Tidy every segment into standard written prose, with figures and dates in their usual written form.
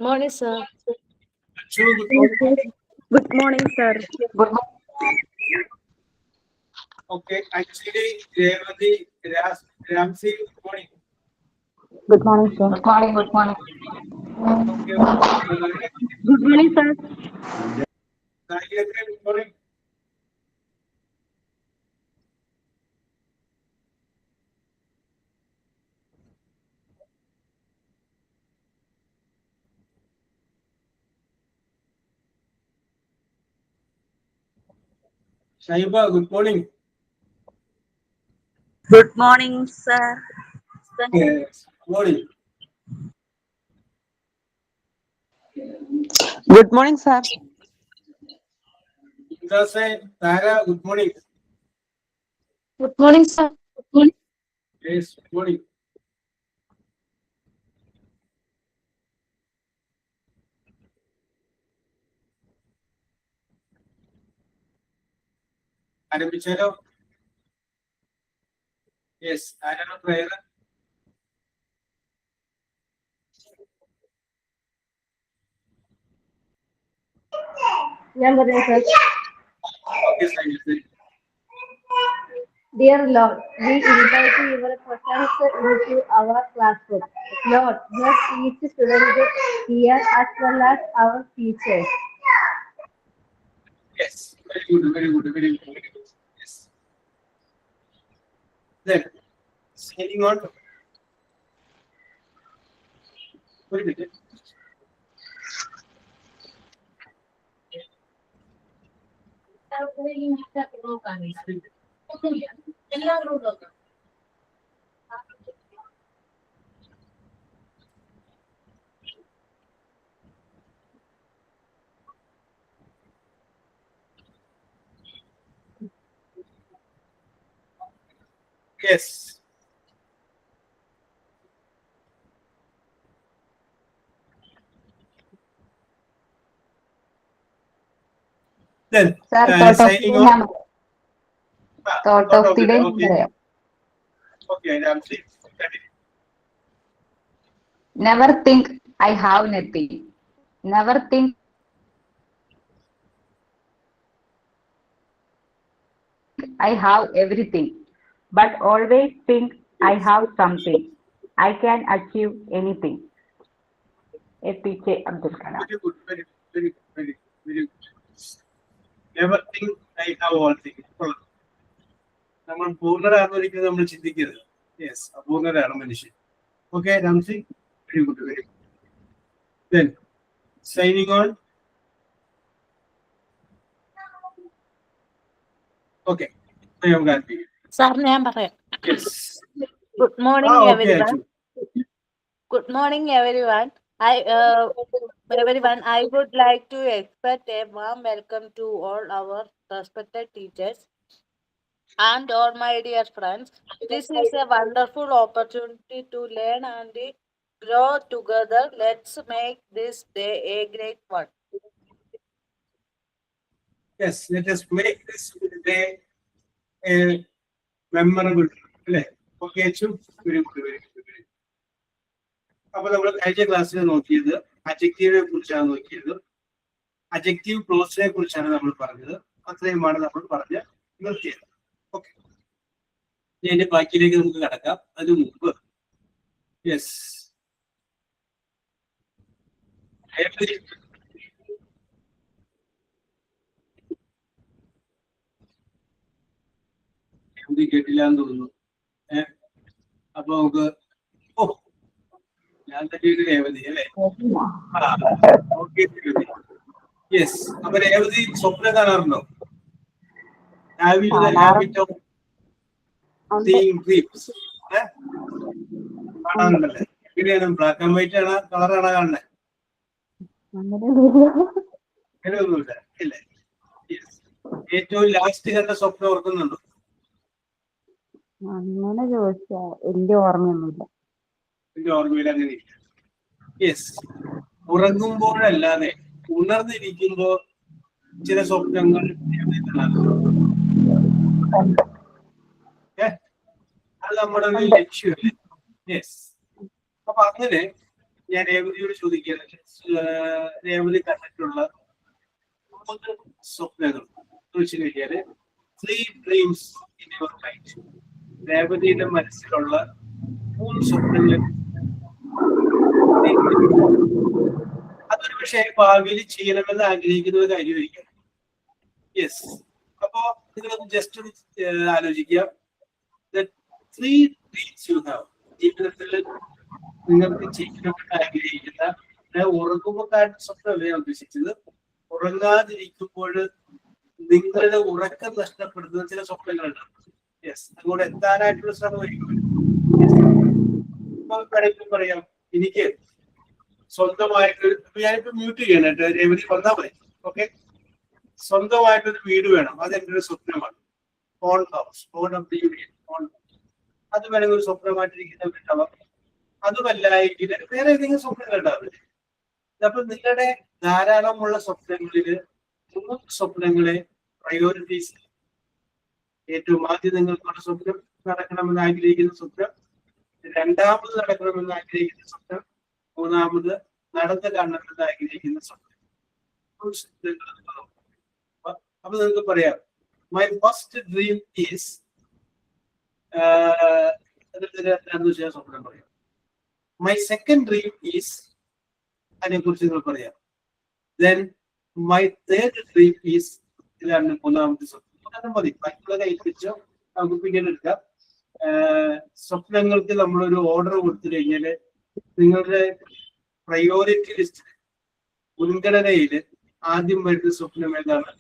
Good morning, sir. Achu, good Yes, morning. sir. Good morning, sir. Good morning. Okay, actually, Revati, Ramsey, good morning. Good morning, sir. Good morning. Good morning. Okay, Good morning, sir. Gayatri, good morning. Shaiba, good morning. Good morning, sir. Yes, good morning. Good morning, sir. Indra, Tara, good morning. Good morning, sir. Yes, good morning. ആരംഭിച്ചാലോ? Yes, ആരാണ് prayer? ഞാൻ പറയാം sir. Okay, silence. Dear Lord, we invite your presence into our classroom. Lord, bless each student here as well as our teachers. Yes, very good, very good, very good, very good. Yes. Then, signing on. ഒരു minute. Yes. Then, Sir, thought of signing the on. day. Thought of the day. Okay. Okay, I'm saying. Never think I have nothing. Never think I have everything. But always think I have something. I can achieve anything. APJ Abdul Kalam. Very good, very good, very good, very good, very good. Never think I have all things. നമ്മൾ പൂർണ്ണരാണെന്നൊരിക്കലും നമ്മൾ ചിന്തിക്കരുത്. Yes, അപൂർണ്ണരാണ് മനുഷ്യൻ. Okay, Ramsi, very good, very good. Then, signing on. Okay, I am happy. Sir, ഞാൻ പറയാം. Yes. Good morning, Okay, everyone. Achu. Good morning, everyone. Everyone, I would like to express a warm welcome to all our respected teachers and all my dear friends. This is a wonderful opportunity to learn and grow together. Let's make this day a great one. Yes, let us make this day a memorable. അല്ലേ? Okay, Achu. Very good, very good, very good. അപ്പോൾ നമ്മൾ കഴിഞ്ഞ ക്ലാസ്സിൽ നോക്കിയത് അഡ്ജക്റ്റീവിനെ കുറിച്ചാണ് നോക്കിയത്. Adjective ക്ലോസിനെ കുറിച്ചാണ് നമ്മൾ പറഞ്ഞത്. അത്രയുമാണ് നമ്മൾ പറഞ്ഞ് നിർത്തിയത്. ഓക്കെ, ഇതിന്റെ ബാക്കിയിലേക്ക് നമുക്ക് കടക്കാം. അതിനു മുമ്പ് യെസ്, കേട്ടില്ല എന്ന് തോന്നുന്നു. അപ്പൊ നമുക്ക് ഞാൻ തന്നെ രേവതി അല്ലേ? Okay, yes. അപ്പൊ രേവതി സ്വപ്നം കാണാറുണ്ടോ? Have you the habit of seeing dreams? കാണാറുണ്ടല്ലേ? എങ്ങനെയാണ്? ബ്ലാക്ക് ആൻഡ് വൈറ്റ് ആണ്, കളറാണ് കാണുന്നത്? അങ്ങനെയൊന്നുമില്ല ഇല്ലേ? യെസ്. ഏറ്റവും ലാസ്റ്റ് കണ്ട സ്വപ്നം ഓർക്കുന്നുണ്ടോ? അങ്ങനെ ചോദിച്ചാ എന്റെ ഓർമ്മയൊന്നുമില്ല. എന്റെ ഓർമ്മയിൽ അങ്ങനെ ഇല്ല. യെസ്, ഉറങ്ങുമ്പോഴല്ലാതെ ഉണർന്നിരിക്കുമ്പോ ചില സ്വപ്നങ്ങൾ അത് നമ്മുടെ ഒരു ലക്ഷ്യമല്ലേ? യെസ്. അപ്പൊ അങ്ങനെ ഞാൻ രേവതിയോട് ചോദിക്കുകയാണ്, രേവതി കണ്ടിട്ടുള്ള 3 സ്വപ്നങ്ങൾ ചോദിച്ചു കഴിഞ്ഞാല് 3 ഡ്രീംസ് ഇൻ യുവർ മൈൻഡ്. രേവതിയുടെ മനസ്സിലുള്ള 3 സ്വപ്നങ്ങൾ. അതൊരു പക്ഷേ ഭാവിയിൽ ചെയ്യണമെന്ന് ആഗ്രഹിക്കുന്ന ഒരു കാര്യമായിരിക്കും. യെസ്. അപ്പോ നിങ്ങളൊന്ന് ജസ്റ്റ് ഒന്ന് ആലോചിക്കുക. 3 ഡ്രീംസ് യു ഹാവ്. ജീവിതത്തിൽ നിങ്ങൾക്ക് ചെയ്യണമെന്ന് ആഗ്രഹിക്കുന്ന, ഉറങ്ങുമ്പോൾ കാണുന്ന സ്വപ്നമല്ല ഞാൻ ഉദ്ദേശിച്ചത്, ഉറങ്ങാതിരിക്കുമ്പോൾ നിങ്ങളുടെ ഉറക്കം നഷ്ടപ്പെടുന്ന ചില സ്വപ്നങ്ങളുണ്ട്. യെസ്. അങ്ങോട്ട് എത്താനായിട്ടുള്ള ശ്രമമായിരിക്കും. വേണമെങ്കിൽ പറയാം, എനിക്ക് സ്വന്തമായിട്ട്, ഞാനിപ്പോ മ്യൂട്ട് ചെയ്യണം കേട്ടോ, രേവതി വന്നാൽ മതി. ഓക്കെ. സ്വന്തമായിട്ടൊരു വീട് വേണം, അത് എൻ്റെ ഒരു സ്വപ്നമാണ്. On house, on of the union, on. അത് വേണമെങ്കിൽ ഒരു സ്വപ്നമായിട്ടിരിക്കുന്ന വീട്ടാവാം. അതുമല്ല എങ്കിൽ വേറെ ഏതെങ്കിലും സ്വപ്നങ്ങൾ ഉണ്ടാവില്ലേ? അപ്പൊ നിങ്ങളുടെ ധാരാളമുള്ള സ്വപ്നങ്ങളില് 3 സ്വപ്നങ്ങളെ പ്രയോറിറ്റീസ്. ഏറ്റവും ആദ്യം നിങ്ങൾക്കുള്ള സ്വപ്നം, നടക്കണമെന്ന് ആഗ്രഹിക്കുന്ന സ്വപ്നം. രണ്ടാമത് നടക്കണമെന്ന് ആഗ്രഹിക്കുന്ന സ്വപ്നം. മൂന്നാമത് നടന്ന് കാണണമെന്ന് ആഗ്രഹിക്കുന്ന സ്വപ്നം. അപ്പൊ നിങ്ങൾക്ക് പറയാം, മൈ ഫസ്റ്റ് ഡ്രീം ഈസ്, സ്വപ്നം പറയാം. മൈ സെക്കൻഡ് ഡ്രീം ഈസ്, അതിനെ കുറിച്ച് നിങ്ങൾ പറയാം. Then my third dream is, ഇതാണ് 3ാമത്തെ സ്വപ്നം. മതി, മറ്റുള്ള കയ്യിൽ വെച്ചോ, നമുക്ക് പിന്നീട് എടുക്കാം. സ്വപ്നങ്ങൾക്ക് നമ്മളൊരു ഓർഡർ കൊടുത്തു കഴിഞ്ഞാല് നിങ്ങളുടെ പ്രയോറിറ്റി ലിസ്റ്റ്, മുൻഗണനയില് ആദ്യം വരുന്ന സ്വപ്നം ഏതാണ്,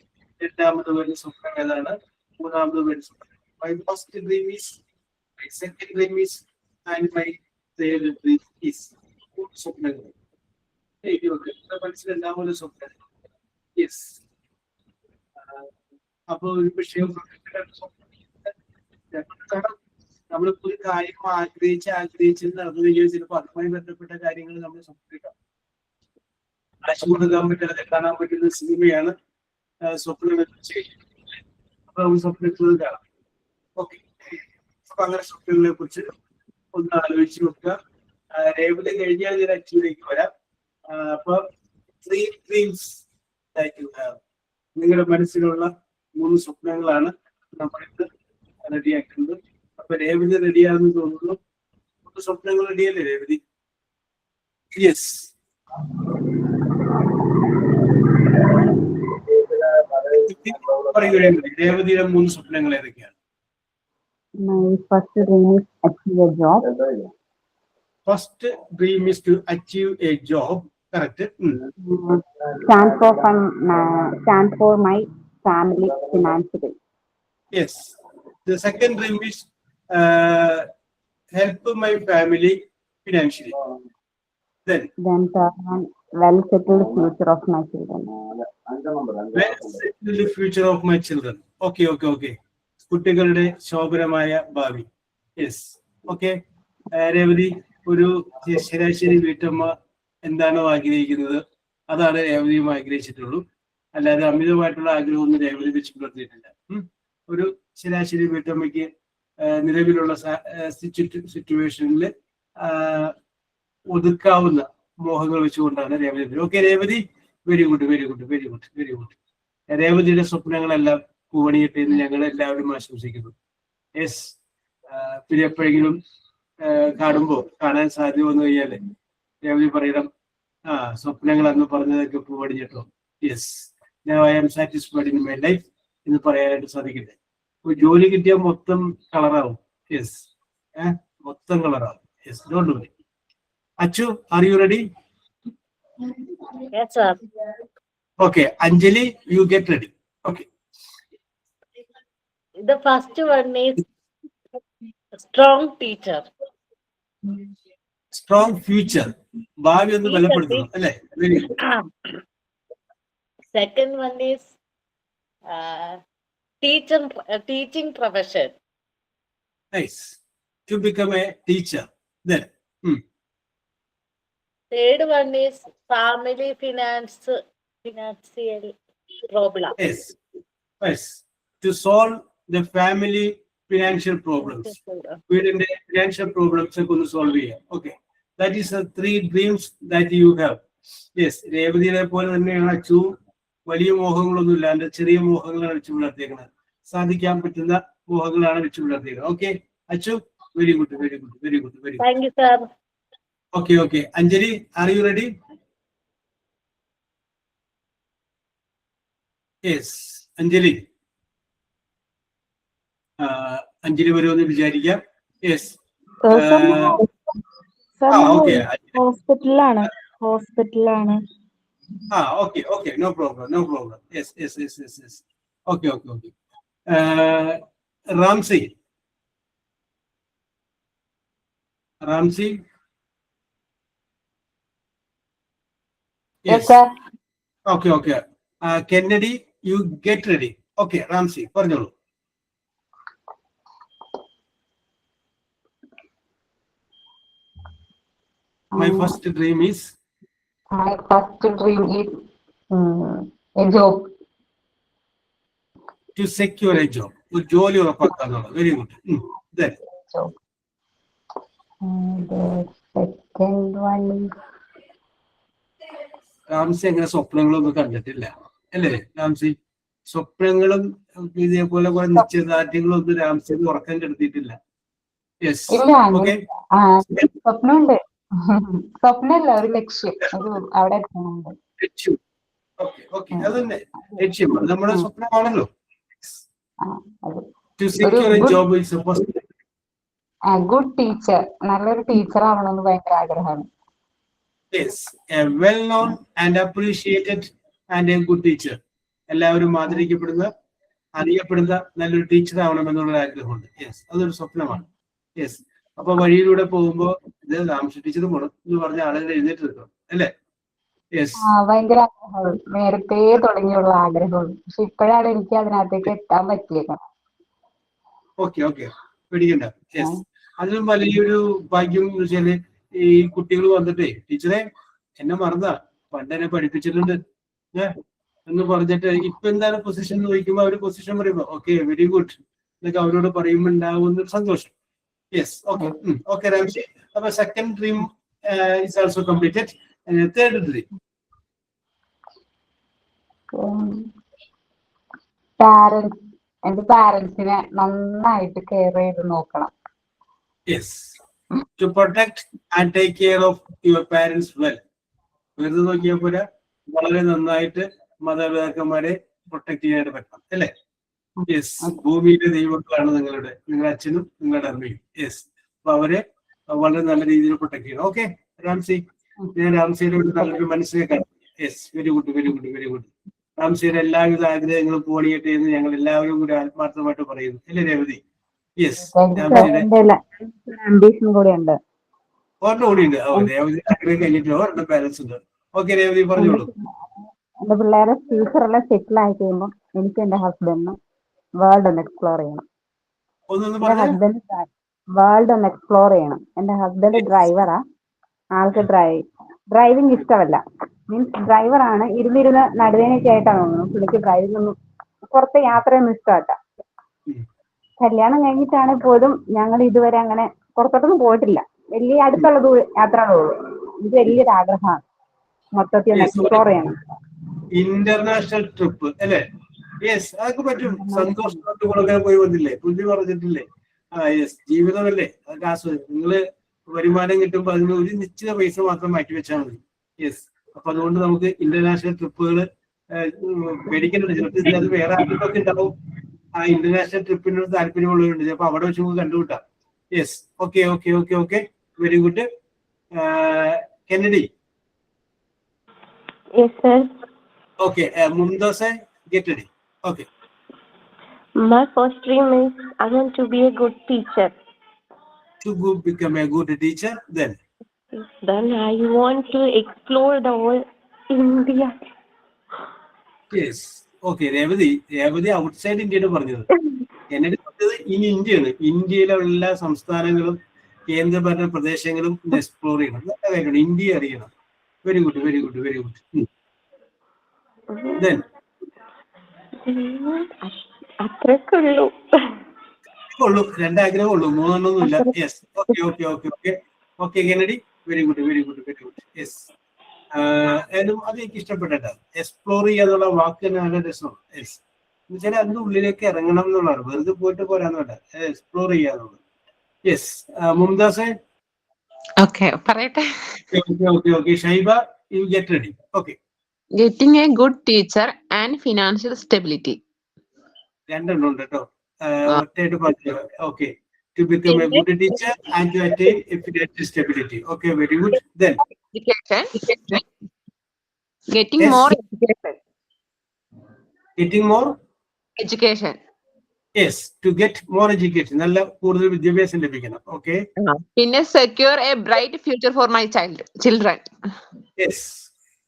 രണ്ടാമത് വരുന്ന സ്വപ്നം ഏതാണ്, മൂന്നാമത് വരുന്ന സ്വപ്നം. My first dream is, my second dream is, and my third dream is. സ്വപ്നങ്ങൾ മനസ്സിലുണ്ടാവുന്ന സ്വപ്നം. യെസ്. അപ്പൊ ഒരു വിഷയം നമ്മളിപ്പോ ഒരു കാര്യം ആഗ്രഹിച്ച് നടന്നു കഴിഞ്ഞാൽ ചിലപ്പോൾ അതുമായി ബന്ധപ്പെട്ട കാര്യങ്ങൾ നമ്മൾ സ്വപ്നിക്കാം. കാശ് കൊടുക്കാൻ പറ്റാതെ കാണാൻ പറ്റുന്ന സിനിമയാണ് സ്വപ്നം. അപ്പൊ നമ്മൾ സ്വപ്നത്തിൽ കാണാം. ഓക്കെ. അപ്പൊ അങ്ങനെ സ്വപ്നങ്ങളെ കുറിച്ച് ഒന്ന് ആലോചിച്ച് നോക്കുക. രേവതി കഴിഞ്ഞാൽ ഞാൻ ആക്ച്വലിലേക്ക് വരാം. അപ്പൊ 3 ഡ്രീംസ് നിങ്ങളുടെ മനസ്സിലുള്ള 3 സ്വപ്നങ്ങളാണ് നമ്മളിത് റെഡിയാക്കുന്നത്. അപ്പൊ രേവതി റെഡിയാണെന്ന് തോന്നുന്നു. 3 സ്വപ്നങ്ങൾ റെഡിയല്ലേ രേവതി? യെസ്. പറയൂ രേവതിയുടെ 3 സ്വപ്നങ്ങൾ ഏതൊക്കെയാണ്? My first dream is achieve a job. First dream is to achieve a job. Correct. Stand for my family financially. Yes. The second dream is help my family financially. Then third one, well settled future of my children. well settle the future of my children. Okay. കുട്ടികളുടെ ശോഭനമായ ഭാവി. Yes. Okay. Revathi ഒരു ശരാശരി വീട്ടമ്മ എന്താണോ ആഗ്രഹിക്കുന്നത് അതാണ് രേവതിയും ആഗ്രഹിച്ചിട്ടുള്ളൂ. അല്ലാതെ അമിതമായിട്ടുള്ള ആഗ്രഹമൊന്നും രേവതി വെച്ച് പുലർത്തിയിട്ടില്ല. ഒരു ശരാശരി വീട്ടമ്മയ്ക്ക് നിലവിലുള്ള സിറ്റുവേഷനിൽ ഒതുക്കാവുന്ന മോഹങ്ങൾ വെച്ചുകൊണ്ടാണ് Revathi. Okay Revathi, very good. രേവതിയുടെ സ്വപ്നങ്ങളെല്ലാം പൂവണിയട്ടെ എന്ന് ഞങ്ങൾ എല്ലാവരും ആശംസിക്കുന്നു. യെസ്. പിന്നെ എപ്പോഴെങ്കിലും കാണാൻ സാധ്യത വന്നു കഴിഞ്ഞാല് രേവതി പറയണം, സ്വപ്നങ്ങൾ അന്ന് പറഞ്ഞതൊക്കെ പൂവണിഞ്ഞിട്ടോ. Yes, now I am satisfied in my life എന്ന് പറയാനായിട്ട് സാധിക്കട്ടെ. ജോലി കിട്ടിയാൽ മൊത്തം കളറാവും. യെസ്, മൊത്തം കളറാവും. Yes, don't worry. Achu, are you ready? Yes, sir. Okay, Anjali, you get ready. Okay. The first one is strong teacher. Strong future. ഭാവി ഒന്ന് ബലപ്പെടുത്തണം അല്ലേ? Very good. Second one is teaching profession. Nice. To become a teacher. Then. Third one is family financial problem. Yes. To solve the family financial problems. വീടിന്റെ financial problems ഒക്കെ ഒന്ന് solve ചെയ്യാം. Okay. That is the 3 dreams that you have. Yes, രേവതിയെ പോലെ തന്നെയാണ് അച്ചു. വലിയ മോഹങ്ങളൊന്നും ഇല്ലാണ്ട് ചെറിയ മോഹങ്ങളാണ് വെച്ച് പുലർത്തിയേക്കുന്നത്. സാധിക്കാൻ പറ്റുന്ന മോഹങ്ങളാണ് വെച്ച് പുലർത്തിയേക്കുന്നത്. Okay Achu, very good, very good, very good, very good. Thank you, sir. Okay okay. Anjali, are you ready? Yes, Anjali. Anjali വരുമെന്ന് വിചാരിക്കാം. യെസ്. ഹോസ്പിറ്റലിലാണ്. Okay, okay, no problem, no problem. Yes. Okay. Ramsey. Yes, sir. Okay. Kennedy, you get ready. Okay, Ramsey, പറഞ്ഞോളൂ. My first dream is a job. To secure a job. ഒരു ജോലി ഉറപ്പാക്കാന്നുള്ളത്. Very good. Then Job. The second one is Ramsi അങ്ങനെ സ്വപ്നങ്ങളൊന്നും കണ്ടിട്ടില്ല അല്ലേ രാംസി? സ്വപ്നങ്ങളും ഇതേപോലെ കുറെ നിശ്ചയദാർഢ്യങ്ങളൊന്നും രാംസിന് ഉറക്കം കെടുത്തിയിട്ടില്ല. Yes, okay. സ്വപ്നമുണ്ട്. സ്വപ്നമല്ല, ഒരു ലക്ഷ്യം. ഒരു അവിടെ എത്തണുണ്ട്. ഓക്കെ, അതന്നെ ലക്ഷ്യം. അത് നമ്മുടെ സ്വപ്നമാണല്ലോ. ഗുഡ് ടീച്ചർ, നല്ലൊരു ടീച്ചർ ആവണമെന്ന് ഭയങ്കര ആഗ്രഹമാണ്. Yes, a well-known and appreciated and a good teacher. എല്ലാവരും ആദരിക്കപ്പെടുന്ന, അറിയപ്പെടുന്ന നല്ലൊരു ടീച്ചർ ആവണമെന്നുള്ള ആഗ്രഹമുണ്ട്. യെസ്, അതൊരു സ്വപ്നമാണ്. യെസ്, അപ്പൊ വഴിയിലൂടെ പോകുമ്പോ ഇത് രാംസി ടീച്ചർ പോണം എന്ന് പറഞ്ഞ ആളുകൾ എഴുന്നേറ്റ് നിൽക്കണം അല്ലേ? യെസ്, ഭയങ്കര ആഗ്രഹമുള്ളൂ. നേരത്തെ തുടങ്ങിയുള്ള ആഗ്രഹമുള്ളൂ. പക്ഷെ ഇപ്പോഴാണ് എനിക്ക് അതിനകത്തേക്ക് എത്താൻ പറ്റിയേക്കണം. ഓക്കെ, പേടിക്കണ്ട. യെസ്, അതിലും വലിയൊരു ഭാഗ്യം എന്ന് വെച്ചാല് ഈ കുട്ടികൾ വന്നിട്ടേ ടീച്ചറെ എന്നെ മറന്നാ, പണ്ട് എന്നെ പഠിപ്പിച്ചിട്ടുണ്ട് എന്ന് പറഞ്ഞിട്ട് ഇപ്പൊ എന്താണ് പൊസിഷൻ എന്ന് ചോദിക്കുമ്പോ അവര് പൊസിഷൻ പറയുമ്പോ ഓക്കെ വെരി ഗുഡ് എന്നൊക്കെ അവരോട് പറയുമ്പോ ഉണ്ടാവുന്ന സന്തോഷം. Yes, okay Ramsi. അപ്പൊ second dream is also completed. Third dream എന്റെ പാരന്റ്സിനെ നന്നായിട്ട് കെയർ ചെയ്ത് നോക്കണം. Yes, to protect and take care of your parents well. വെറുതെ നോക്കിയാൽ പോരാ, വളരെ നന്നായിട്ട് മാതാപിതാക്കന്മാരെ പ്രൊട്ടക്ട് ചെയ്യാനായിട്ട് പറ്റണം അല്ലേ? യെസ്, ഭൂമിയിലെ ദൈവങ്ങളാണ് നിങ്ങളുടെ അച്ഛനും നിങ്ങളുടെ അമ്മയും. യെസ്, അപ്പൊ അവരെ വളരെ നല്ല രീതിയിൽ പ്രൊട്ടക്ട് ചെയ്യണം. ഓക്കെ രാംസി, ഞാൻ രാംസിയുടെ ഒരു നല്ലൊരു മനസ്സിനെ കാണും. Yes, very good. രാംസിയുടെ എല്ലാവിധ ആഗ്രഹങ്ങളും പൂവണിയട്ടെ എന്ന് ഞങ്ങൾ എല്ലാവരും കൂടി ആത്മാർത്ഥമായിട്ട് പറയുന്നു അല്ലേ രേവതി? യെസ്, അംബീഷൻ കൂടെ ഉണ്ട്. ഒരെണ്ണം കൂടിയുണ്ട്. രേവതി ആഗ്രഹം കഴിഞ്ഞിട്ട് ഒരെണ്ണം ബാലൻസ് ഉണ്ട്. ഓക്കെ രേവതി പറഞ്ഞോളൂ. എന്റെ പിള്ളേരെ ഫ്യൂച്ചറെല്ലാം സെറ്റിൽ ആയി കഴിയുമ്പോൾ എനിക്ക് എന്റെ ഹസ്ബൻഡിന് വേൾഡ് ഒന്ന് എക്സ്പ്ലോർ ചെയ്യണം. വേൾഡ് ഒന്ന് എക്സ്പ്ലോർ ചെയ്യണം. എന്റെ ഹസ്ബൻഡ് ഡ്രൈവറാ. ആൾക്ക് ഡ്രൈവിംഗ് ഇഷ്ടമല്ല. മീൻസ് ഡ്രൈവറാണ്, ഇരുന്നിരുന്ന് നടുവേനൊക്കെ ആയിട്ടാണ് തോന്നുന്നു. പുള്ളിക്ക് ഡ്രൈവിംഗ് ഒന്നും, പുറത്തെ യാത്രയൊന്നും ഇഷ്ടമല്ല. കല്യാണം കഴിഞ്ഞിട്ടാണ് പോലും ഞങ്ങൾ ഇതുവരെ അങ്ങനെ പുറത്തോട്ടൊന്നും പോയിട്ടില്ല. വലിയ അടുത്തുള്ള യാത്രകളുള്ളൂ. ഇത് വലിയൊരു ആഗ്രഹമാണ്, മൊത്തത്തിൽ ഒന്ന് എക്സ്പ്ലോർ ചെയ്യണം. ഇന്റർനാഷണൽ ട്രിപ്പ് അല്ലേ? യെസ്, അതൊക്കെ പറ്റും. സന്തോഷത്തോടെ പോയി വന്നില്ലേ, പുള്ളി പറഞ്ഞിട്ടില്ലേ? യെസ്, ജീവിതമല്ലേ, അതൊക്കെ ആസ്വദിക്കും. നിങ്ങള് വരുമാനം കിട്ടുമ്പോൾ അതിന് ഒരു നിശ്ചിത പൈസ മാത്രം മാറ്റി വെച്ചാൽ മതി. യെസ്, അപ്പൊ അതുകൊണ്ട് നമുക്ക് ഇന്റർനാഷണൽ ട്രിപ്പുകൾ പേടിക്കേണ്ടത്. ചിലപ്പോൾ അത് വേറെ ആൾക്കൊക്കെ ഉണ്ടാവും ആ ഇന്റർനാഷണൽ ട്രിപ്പിനോട് താല്പര്യമുള്ളവരുണ്ട്. ചിലപ്പോ അവിടെ വെച്ച് നമുക്ക് കണ്ടുകൂട്ടാം. Yes, okay, very good. Kennedy. Yes, sir. Okay, Mumtaz, get ready. Okay. My first dream is I want to be a good teacher. To become a good teacher, then I want to explore the whole India. Yes. Okay, Revathi outside ഇന്ത്യയുടെ പറഞ്ഞത്. എന്നെ പറഞ്ഞത് ഇനി ഇന്ത്യയാണ്. ഇന്ത്യയിലെ എല്ലാ സംസ്ഥാനങ്ങളും കേന്ദ്രഭരണ പ്രദേശങ്ങളും എക്സ്പ്ലോർ ചെയ്യണം. നല്ല കാര്യമാണ്, ഇന്ത്യ അറിയണം. Very good. Then അത്രക്കുള്ളൂ. രണ്ടാഗ്രഹം ഉള്ളൂ, മൂന്നെണ്ണൊന്നുമില്ല. Yes, okay. Kennedy, very good very good very good. Yes. അത് എനിക്ക് ഇഷ്ടപ്പെട്ടിട്ട് എക്സ്പ്ലോർ ചെയ്യാന്നുള്ള വാക്ക് തന്നെ നല്ല രസമാണ്. യെസ്, എന്നുവെച്ചാൽ അതിന്റെ ഉള്ളിലേക്ക് ഇറങ്ങണം എന്നുള്ളതാണ്, വെറുതെ പോയിട്ട് പോരാന്നുണ്ട്, എക്സ്പ്ലോർ ചെയ്യാന്നുള്ളത്. യെസ്. മുംതാസെ? Okay, പറയട്ടെ. Okay. Shaiba, U get ready. Okay. Getting a good teacher and financial stability. രണ്ടെണ്ണം ഉണ്ട് കേട്ടോ, ഒറ്റയായിട്ട് പറഞ്ഞു. Okay. To become a good teacher and to attain a financial stability. Okay, very good. Then Education. Getting Yes. more education. getting more. Education. Yes, to get more education. നല്ല കൂടുതൽ വിദ്യാഭ്യാസം ലഭിക്കണം. Okay. പിന്നെ secure a bright future for my children. Yes,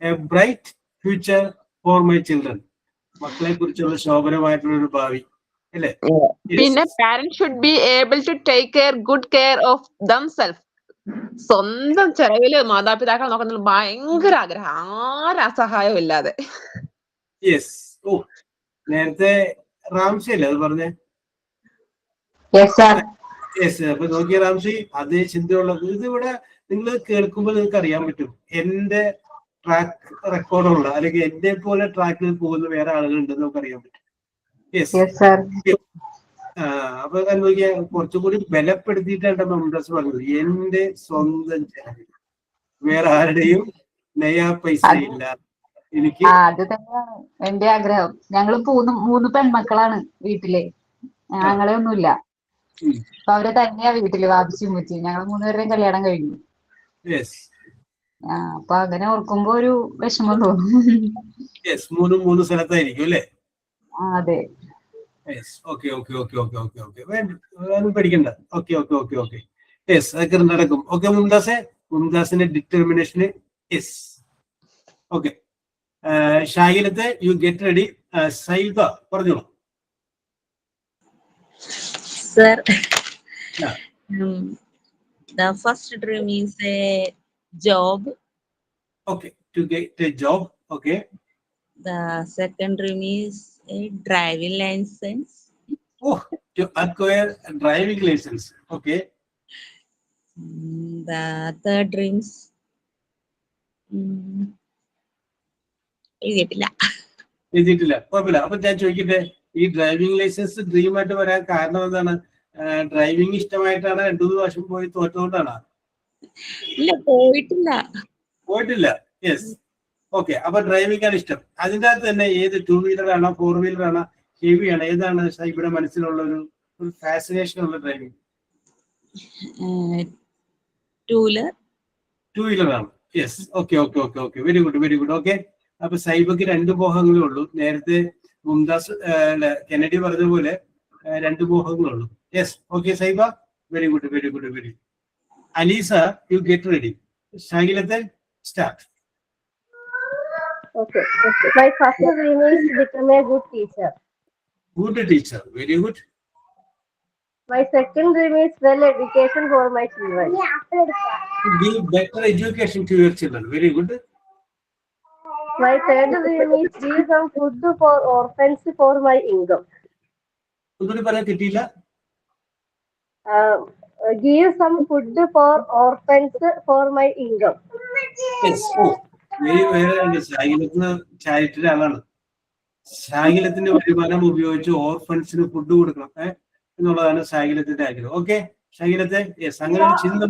a bright future for my children. മക്കളെ കുറിച്ചുള്ള ശോഭനമായിട്ടുള്ള ഒരു ഭാവി അല്ലേ? പിന്നെ parents should be able to take good care of themselves. സ്വന്തം ചെലവില് മാതാപിതാക്കളെ നോക്കുന്ന ഭയങ്കര ആഗ്രഹം, ആരസഹായവും ഇല്ലാതെ. യെസ്. ഓ, നേരത്തെ റാംസി അല്ലേ അത് പറഞ്ഞേ? Yes, sir. യെസ്. അപ്പൊ നോക്കിയ റാംസി അതേ ചിന്തയുള്ളത്. ഇതിവിടെ നിങ്ങൾ കേൾക്കുമ്പോൾ നിങ്ങൾക്ക് അറിയാൻ പറ്റും എന്റെ ട്രാക്ക് റെക്കോർഡുള്ള അല്ലെങ്കിൽ എന്റെ പോലെ ട്രാക്കിൽ പോകുന്ന വേറെ ആളുകൾ ഉണ്ടെന്ന് നമുക്ക് അറിയാൻ പറ്റും. യെസ്. Yes, sir. അപ്പൊ നോക്കിയാ കുറച്ചും കൂടി ബലപ്പെടുത്തിയിട്ടാണ് മുംതാസ് പറഞ്ഞത്, എന്റെ സ്വന്തം ചെലവിൽ, വേറെ ആരുടെയും നയാ പൈസ ഇല്ല എനിക്ക്. അത് തന്നെയാണ് എന്റെ ആഗ്രഹം. ഞങ്ങള് മൂന്ന് പെൺമക്കളാണ് വീട്ടിലെ, ഞങ്ങളെ ഒന്നുമില്ല. അപ്പൊ അവരെ തന്നെയാ വീട്ടില് വാപ്പിച്ചു മുച്ചി, ഞങ്ങൾ മൂന്നുപേരുടെയും കല്യാണം കഴിഞ്ഞു. യെസ്. അപ്പൊ അങ്ങനെ ഓർക്കുമ്പോ ഒരു വിഷമം തോന്നും. യെസ്, മൂന്ന് സ്ഥലത്തായിരിക്കും അല്ലേ? അതെ. യെസ്. ഓക്കെ. ഒന്നും പഠിക്കണ്ട. ഓക്കെ. യെസ്, അതൊക്കെ നടക്കും. ഓക്കെ മുംതാസിന്റെ ഡിറ്റർമിനേഷന്. യെസ്. ഓക്കെ. ഷാഹിലത്തെ യു ഗെറ്റ് റെഡി. സൈബ പറഞ്ഞോളൂ. Sir, Yeah. the first dream is a job. Okay, to get a job. Okay. The second dream is a driving license. Oh, to acquire a driving license. Okay. The third dreams. എഴുതിയിട്ടില്ല. കുഴപ്പമില്ല. അപ്പൊ ഞാൻ ചോദിക്കട്ടെ, ഈ driving licence dream ആയിട്ട് വരാൻ കാരണം എന്താണ്? ഡ്രൈവിംഗ് ഇഷ്ടമായിട്ടാണ്? 2-3 പ്രാവശ്യം പോയി തോറ്റോണ്ടാണ്? ഇല്ല, പോയിട്ടില്ല. യെസ്. ഓക്കെ. അപ്പൊ ഡ്രൈവിംഗ് ആണ് ഇഷ്ടം. അതിൻ്റെ അകത്ത് തന്നെ ഏത് 2 വീലർ ആണോ 4 വീലർ ആണോ ഹെവി ആണ്, ഏതാണ് ഇവിടെ മനസ്സിലുള്ള ഒരു ഫാസിനേഷൻ ഉള്ള ഡ്രൈവിംഗ്? 2 വീലർ ആണ്. Yes. Okay. Very good. Okay. അപ്പൊ സൈബക്ക് 2 മോഹങ്ങളേ ഉള്ളൂ. നേരത്തെ മുംതാസ് കെനഡി പറഞ്ഞ പോലെ 2 മോഹങ്ങളുള്ളൂ. Yes. Okay Saiba, very good. Aleesa, you get ready. ഷാഹിലത്തെ start. Okay. My first dream is to become a good teacher. Good teacher. Very good. My second dream is well education for my children. To give better education to your children. Very good. My third dream is give some food for orphans for my income. ഒന്നുകൂടി പറയാൻ കിട്ടിയില്ല. Give some food for orphans for my income. Yes. ഷാഹിലത്തിന് ചാരിറ്റിയുടെ ആളാണ്. ഷാഹിലത്തിന്റെ വരുമാനം ഉപയോഗിച്ച് ഓർഫൻസിന് food കൊടുക്കണം എന്നുള്ളതാണ് ഷാഹിലത്തിന്റെ ആഗ്രഹം. Okay ഷാഹിലത്തെ, yes, അങ്ങനെ ഒരു ചിന്ത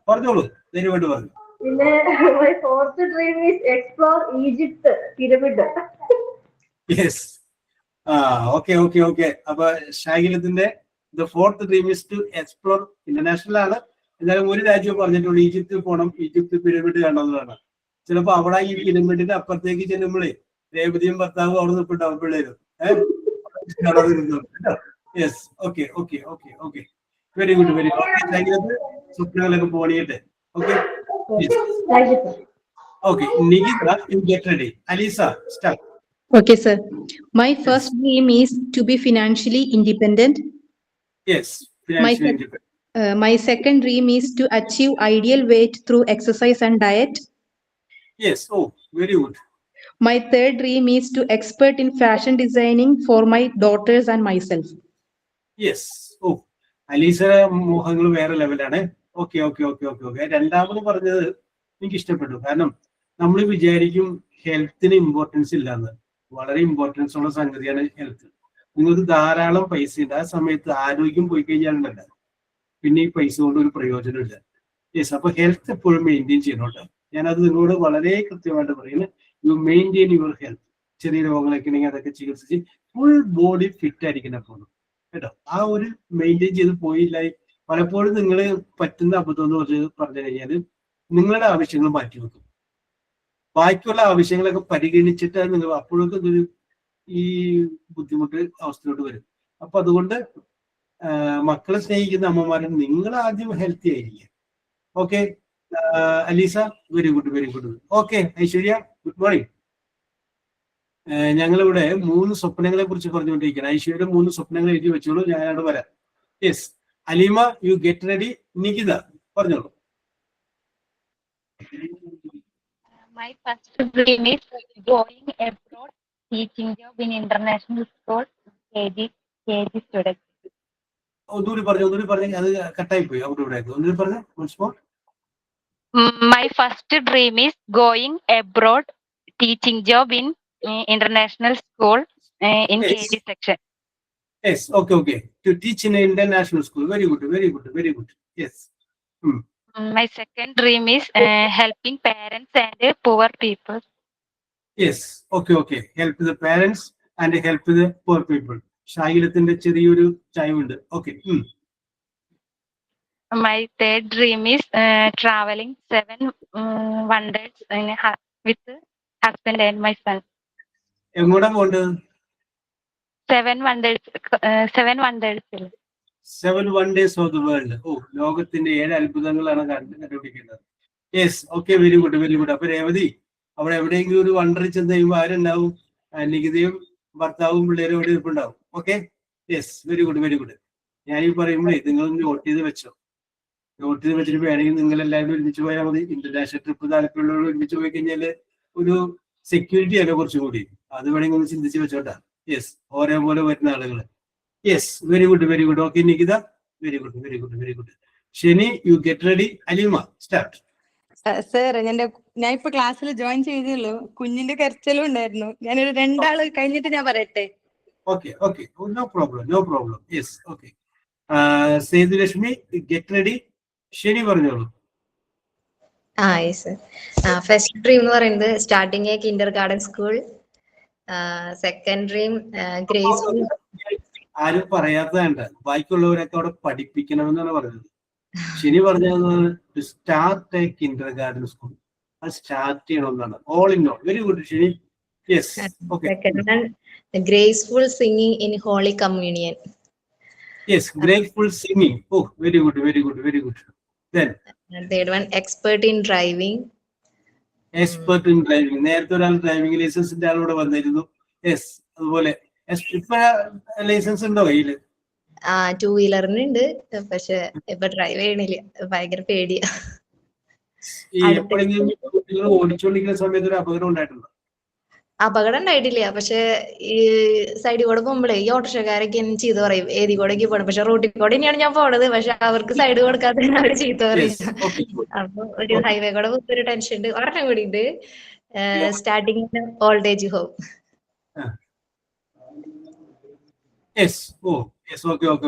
പറഞ്ഞോളൂ. ധൈര്യമായിട്ട് പറഞ്ഞു. പിന്നെ my fourth dream is explore Egypt pyramid. Yes. Okay. അപ്പൊ ഷാഹിലത്തിന്റെ the fourth dream is to explore international ആണ്. എന്നാലും ഒരു രാജ്യം പറഞ്ഞിട്ടുള്ളൂ, ഈജിപ്തിൽ പോകണം, ഈജിപ്ത് പിരമിഡ് കാണുന്നതാണ്. ചിലപ്പോ അവിടെ ഈ പിരമിഡിന്റെ അപ്പുറത്തേക്ക് ചെല്ലുമ്പോഴേ രേവതിയും ഭർത്താവും അവിടെ നിൽപ്പുണ്ടാവും പിള്ളേരും. യെസ്. ഓക്കെ. Very good. സ്വപ്നങ്ങളൊക്കെ പോണിയട്ടെ. Okay. Okay, Nikita, you get ready. Alisa, start. Okay, sir. My first dream is to be financially independent. Yes, financially independent. My second dream is to achieve ideal weight through exercise and diet. Yes, oh, very good. My third dream is to expert in fashion designing for my daughters and myself. Yes, oh, aleesa മോഹങ്ങൾ വേറെ ലെവലാണ്. Okay okay okay okay okay. രണ്ടാമത് പറഞ്ഞത് എനിക്ക് ഇഷ്ടപ്പെട്ടു. കാരണം നമ്മൾ വിചാരിക്കും ഹെൽത്തിന് ഇമ്പോർട്ടൻസ് ഇല്ലാന്ന്. വളരെ ഇമ്പോർട്ടൻസ് ഉള്ള സംഗതിയാണ് ഹെൽത്ത്. നിങ്ങൾക്ക് ധാരാളം പൈസ ഉണ്ട്, ആ സമയത്ത് ആരോഗ്യം പോയി കഴിഞ്ഞാലുണ്ടല്ല പിന്നെ ഈ പൈസ കൊണ്ട് ഒരു പ്രയോജനമില്ല. യെസ്, അപ്പൊ ഹെൽത്ത് എപ്പോഴും മെയിൻറ്റെയിൻ ചെയ്യണോട്ടോ. ഞാനത് നിങ്ങളോട് വളരെ കൃത്യമായിട്ട് പറയുന്നത്, യു മെയിൻറ്റെയിൻ യുവർ ഹെൽത്ത്. ചെറിയ രോഗങ്ങളൊക്കെ ഉണ്ടെങ്കിൽ അതൊക്കെ ചികിത്സിച്ച് ഫുൾ ബോഡി ഫിറ്റ് ആയിരിക്കുന്ന പോലും കേട്ടോ. ആ ഒരു മെയിൻറ്റെയിൻ ചെയ്ത് പോയില്ല. പലപ്പോഴും നിങ്ങൾ പറ്റുന്ന അബദ്ധം എന്ന് പറഞ്ഞു കഴിഞ്ഞാൽ നിങ്ങളുടെ ആവശ്യങ്ങൾ മാറ്റി വെക്കും. ബാക്കിയുള്ള ആവശ്യങ്ങളൊക്കെ പരിഗണിച്ചിട്ട് നിങ്ങൾ അപ്പോഴൊക്കെ ഇതൊരു ഈ ബുദ്ധിമുട്ട് അവസ്ഥയോട്ട് വരും. അപ്പൊ അതുകൊണ്ട് മക്കളെ സ്നേഹിക്കുന്ന അമ്മമാരും നിങ്ങൾ ആദ്യം ഹെൽത്തി ആയിരിക്കുക. Okay Aleesa, very good very good. Okay Aishwarya, good morning. ഞങ്ങളിവിടെ 3 സ്വപ്നങ്ങളെ കുറിച്ച് പറഞ്ഞുകൊണ്ടിരിക്കുകയാണ്. ഐശ്വര്യ 3 സ്വപ്നങ്ങൾ എഴുതി വെച്ചോളൂ, ഞാൻ അവിടെ വരാം. Yes, Aleema you get ready. Nikita പറഞ്ഞോളൂ. My first dream is going abroad, teaching job in international school, KG student. ഒന്നുകൂടി പറഞ്ഞു, അത് കട്ടായി പോയി അവിടെ ഇവിടെ. ഒന്നുകൂടി പറഞ്ഞു. My first dream is going abroad, teaching job in international school in KG section. Yes, okay. To teach in an international school. Very good. Yes. My second dream is helping parents and poor people. Yes, okay. Help the parents and help the poor people. ഷായിലത്തിന്റെ ചെറിയൊരു ചായവുണ്ട്. Okay. My third dream is traveling 7 wonders with husband and my son. എങ്ങോട്ടാ പോകേണ്ടത്? 7 wonders. 7 wonders of the world. ഓ, ലോകത്തിന്റെ 7 അത്ഭുതങ്ങളാണ് കണ്ടുപിടിക്കുന്നത്. Yes, okay, very good. അപ്പൊ രേവതി, അവിടെ എവിടെയെങ്കിലും ഒരു wonder ചെന്ന് കഴിയുമ്പോൾ ആരുണ്ടാവും? നികിതയും ഭർത്താവും പിള്ളേരും ഇവിടെ ഇരിപ്പുണ്ടാവും. Okay, yes, very good. ഞാനീ പറയുമ്പോഴേ നിങ്ങൾ നോട്ട് ചെയ്ത് വെച്ചിട്ട് വേണമെങ്കിൽ നിങ്ങൾ എല്ലാവരും ഒരുമിച്ച് പോയാൽ മതി. ഇന്റർനാഷണൽ ട്രിപ്പ് താല്പര്യമുള്ളവർ ഒരുമിച്ച് പോയി കഴിഞ്ഞാൽ ഒരു സെക്യൂരിറ്റി അല്ല കുറച്ചും കൂടി. അത് വേണമെങ്കിൽ ഒന്ന് ചിന്തിച്ച് വെച്ചോട്ടാ. യെസ്, ഓരോ പോലെ വരുന്ന ആളുകൾ. Yes, very good. Okay Nikita, very good. Sheni you get ready. Aleema start. Sir, ഞാൻ ഇപ്പൊ ക്ലാസ്സിൽ ജോയിൻ ചെയ്തേ കുഞ്ഞിന്റെ കരച്ചിലും ഉണ്ടായിരുന്നു. ഞാനൊരു 2 ആള് കഴിഞ്ഞിട്ട് ഞാൻ പറയട്ടെ. Okay, no problem. Yes, okay. Sethulakshmi get ready. Sheni പറഞ്ഞോളൂ. സർ, ഫസ്റ്റ് ഡ്രീം എന്ന് പറയുന്നത് starting a kindergarten school. Second dream graceful. ആരും പറയാത്തതാണ്, ബാക്കിയുള്ളവരൊക്കെ അവിടെ പഠിപ്പിക്കണമെന്നാണ് പറഞ്ഞത്. ശനി പറഞ്ഞത് start a kindergarten school. അത് സ്റ്റാർട്ട് ചെയ്യണമെന്നാണ്. All in all. Very good Sheni. Yes, okay. Second one graceful singing in holy communion. Yes, graceful singing. Oh, very good. Then third one expert in driving. നേരത്തെ ഒരാൾ driving ലൈസൻസിന്റെ ആളോട് വന്നിരുന്നു. Yes, അതുപോലെ ഇപ്പൊ licence ഉണ്ടോ കയ്യില്? 2 വീലറിനുണ്ട്, പക്ഷെ ഇപ്പൊ ഡ്രൈവ് ചെയ്യണില്ല, ഭയങ്കര പേടിയാ. ഓടിച്ചോണ്ടിരിക്കുന്ന സമയത്ത് ഒരു അപകടം ഉണ്ടായിട്ടുണ്ടോ? അപകടം ഉണ്ടായിട്ടില്ല, പക്ഷെ ഈ സൈഡിൽ കൂടെ പോകുമ്പോഴേ ഈ ഓട്ടോറിക്ഷക്കാരൊക്കെ എന്നെ ചീത്ത പറയും, ഏതി കൂടെയൊക്കെ പോകണം. പക്ഷെ റോട്ടിൽ കൂടെ തന്നെയാണ് ഞാൻ പോണത്, പക്ഷെ അവർക്ക് സൈഡ് കൊടുക്കാതെ അവര് ചീത്ത പറയും. അപ്പൊ ഒരു ഹൈവേ കൂടെ ഒരു ടെൻഷൻ ഉണ്ട്. ഒരെണ്ണം കൂടി ഉണ്ട്, സ്റ്റാർട്ടിങ് ഓൾഡ് ഏജ് ഹോം.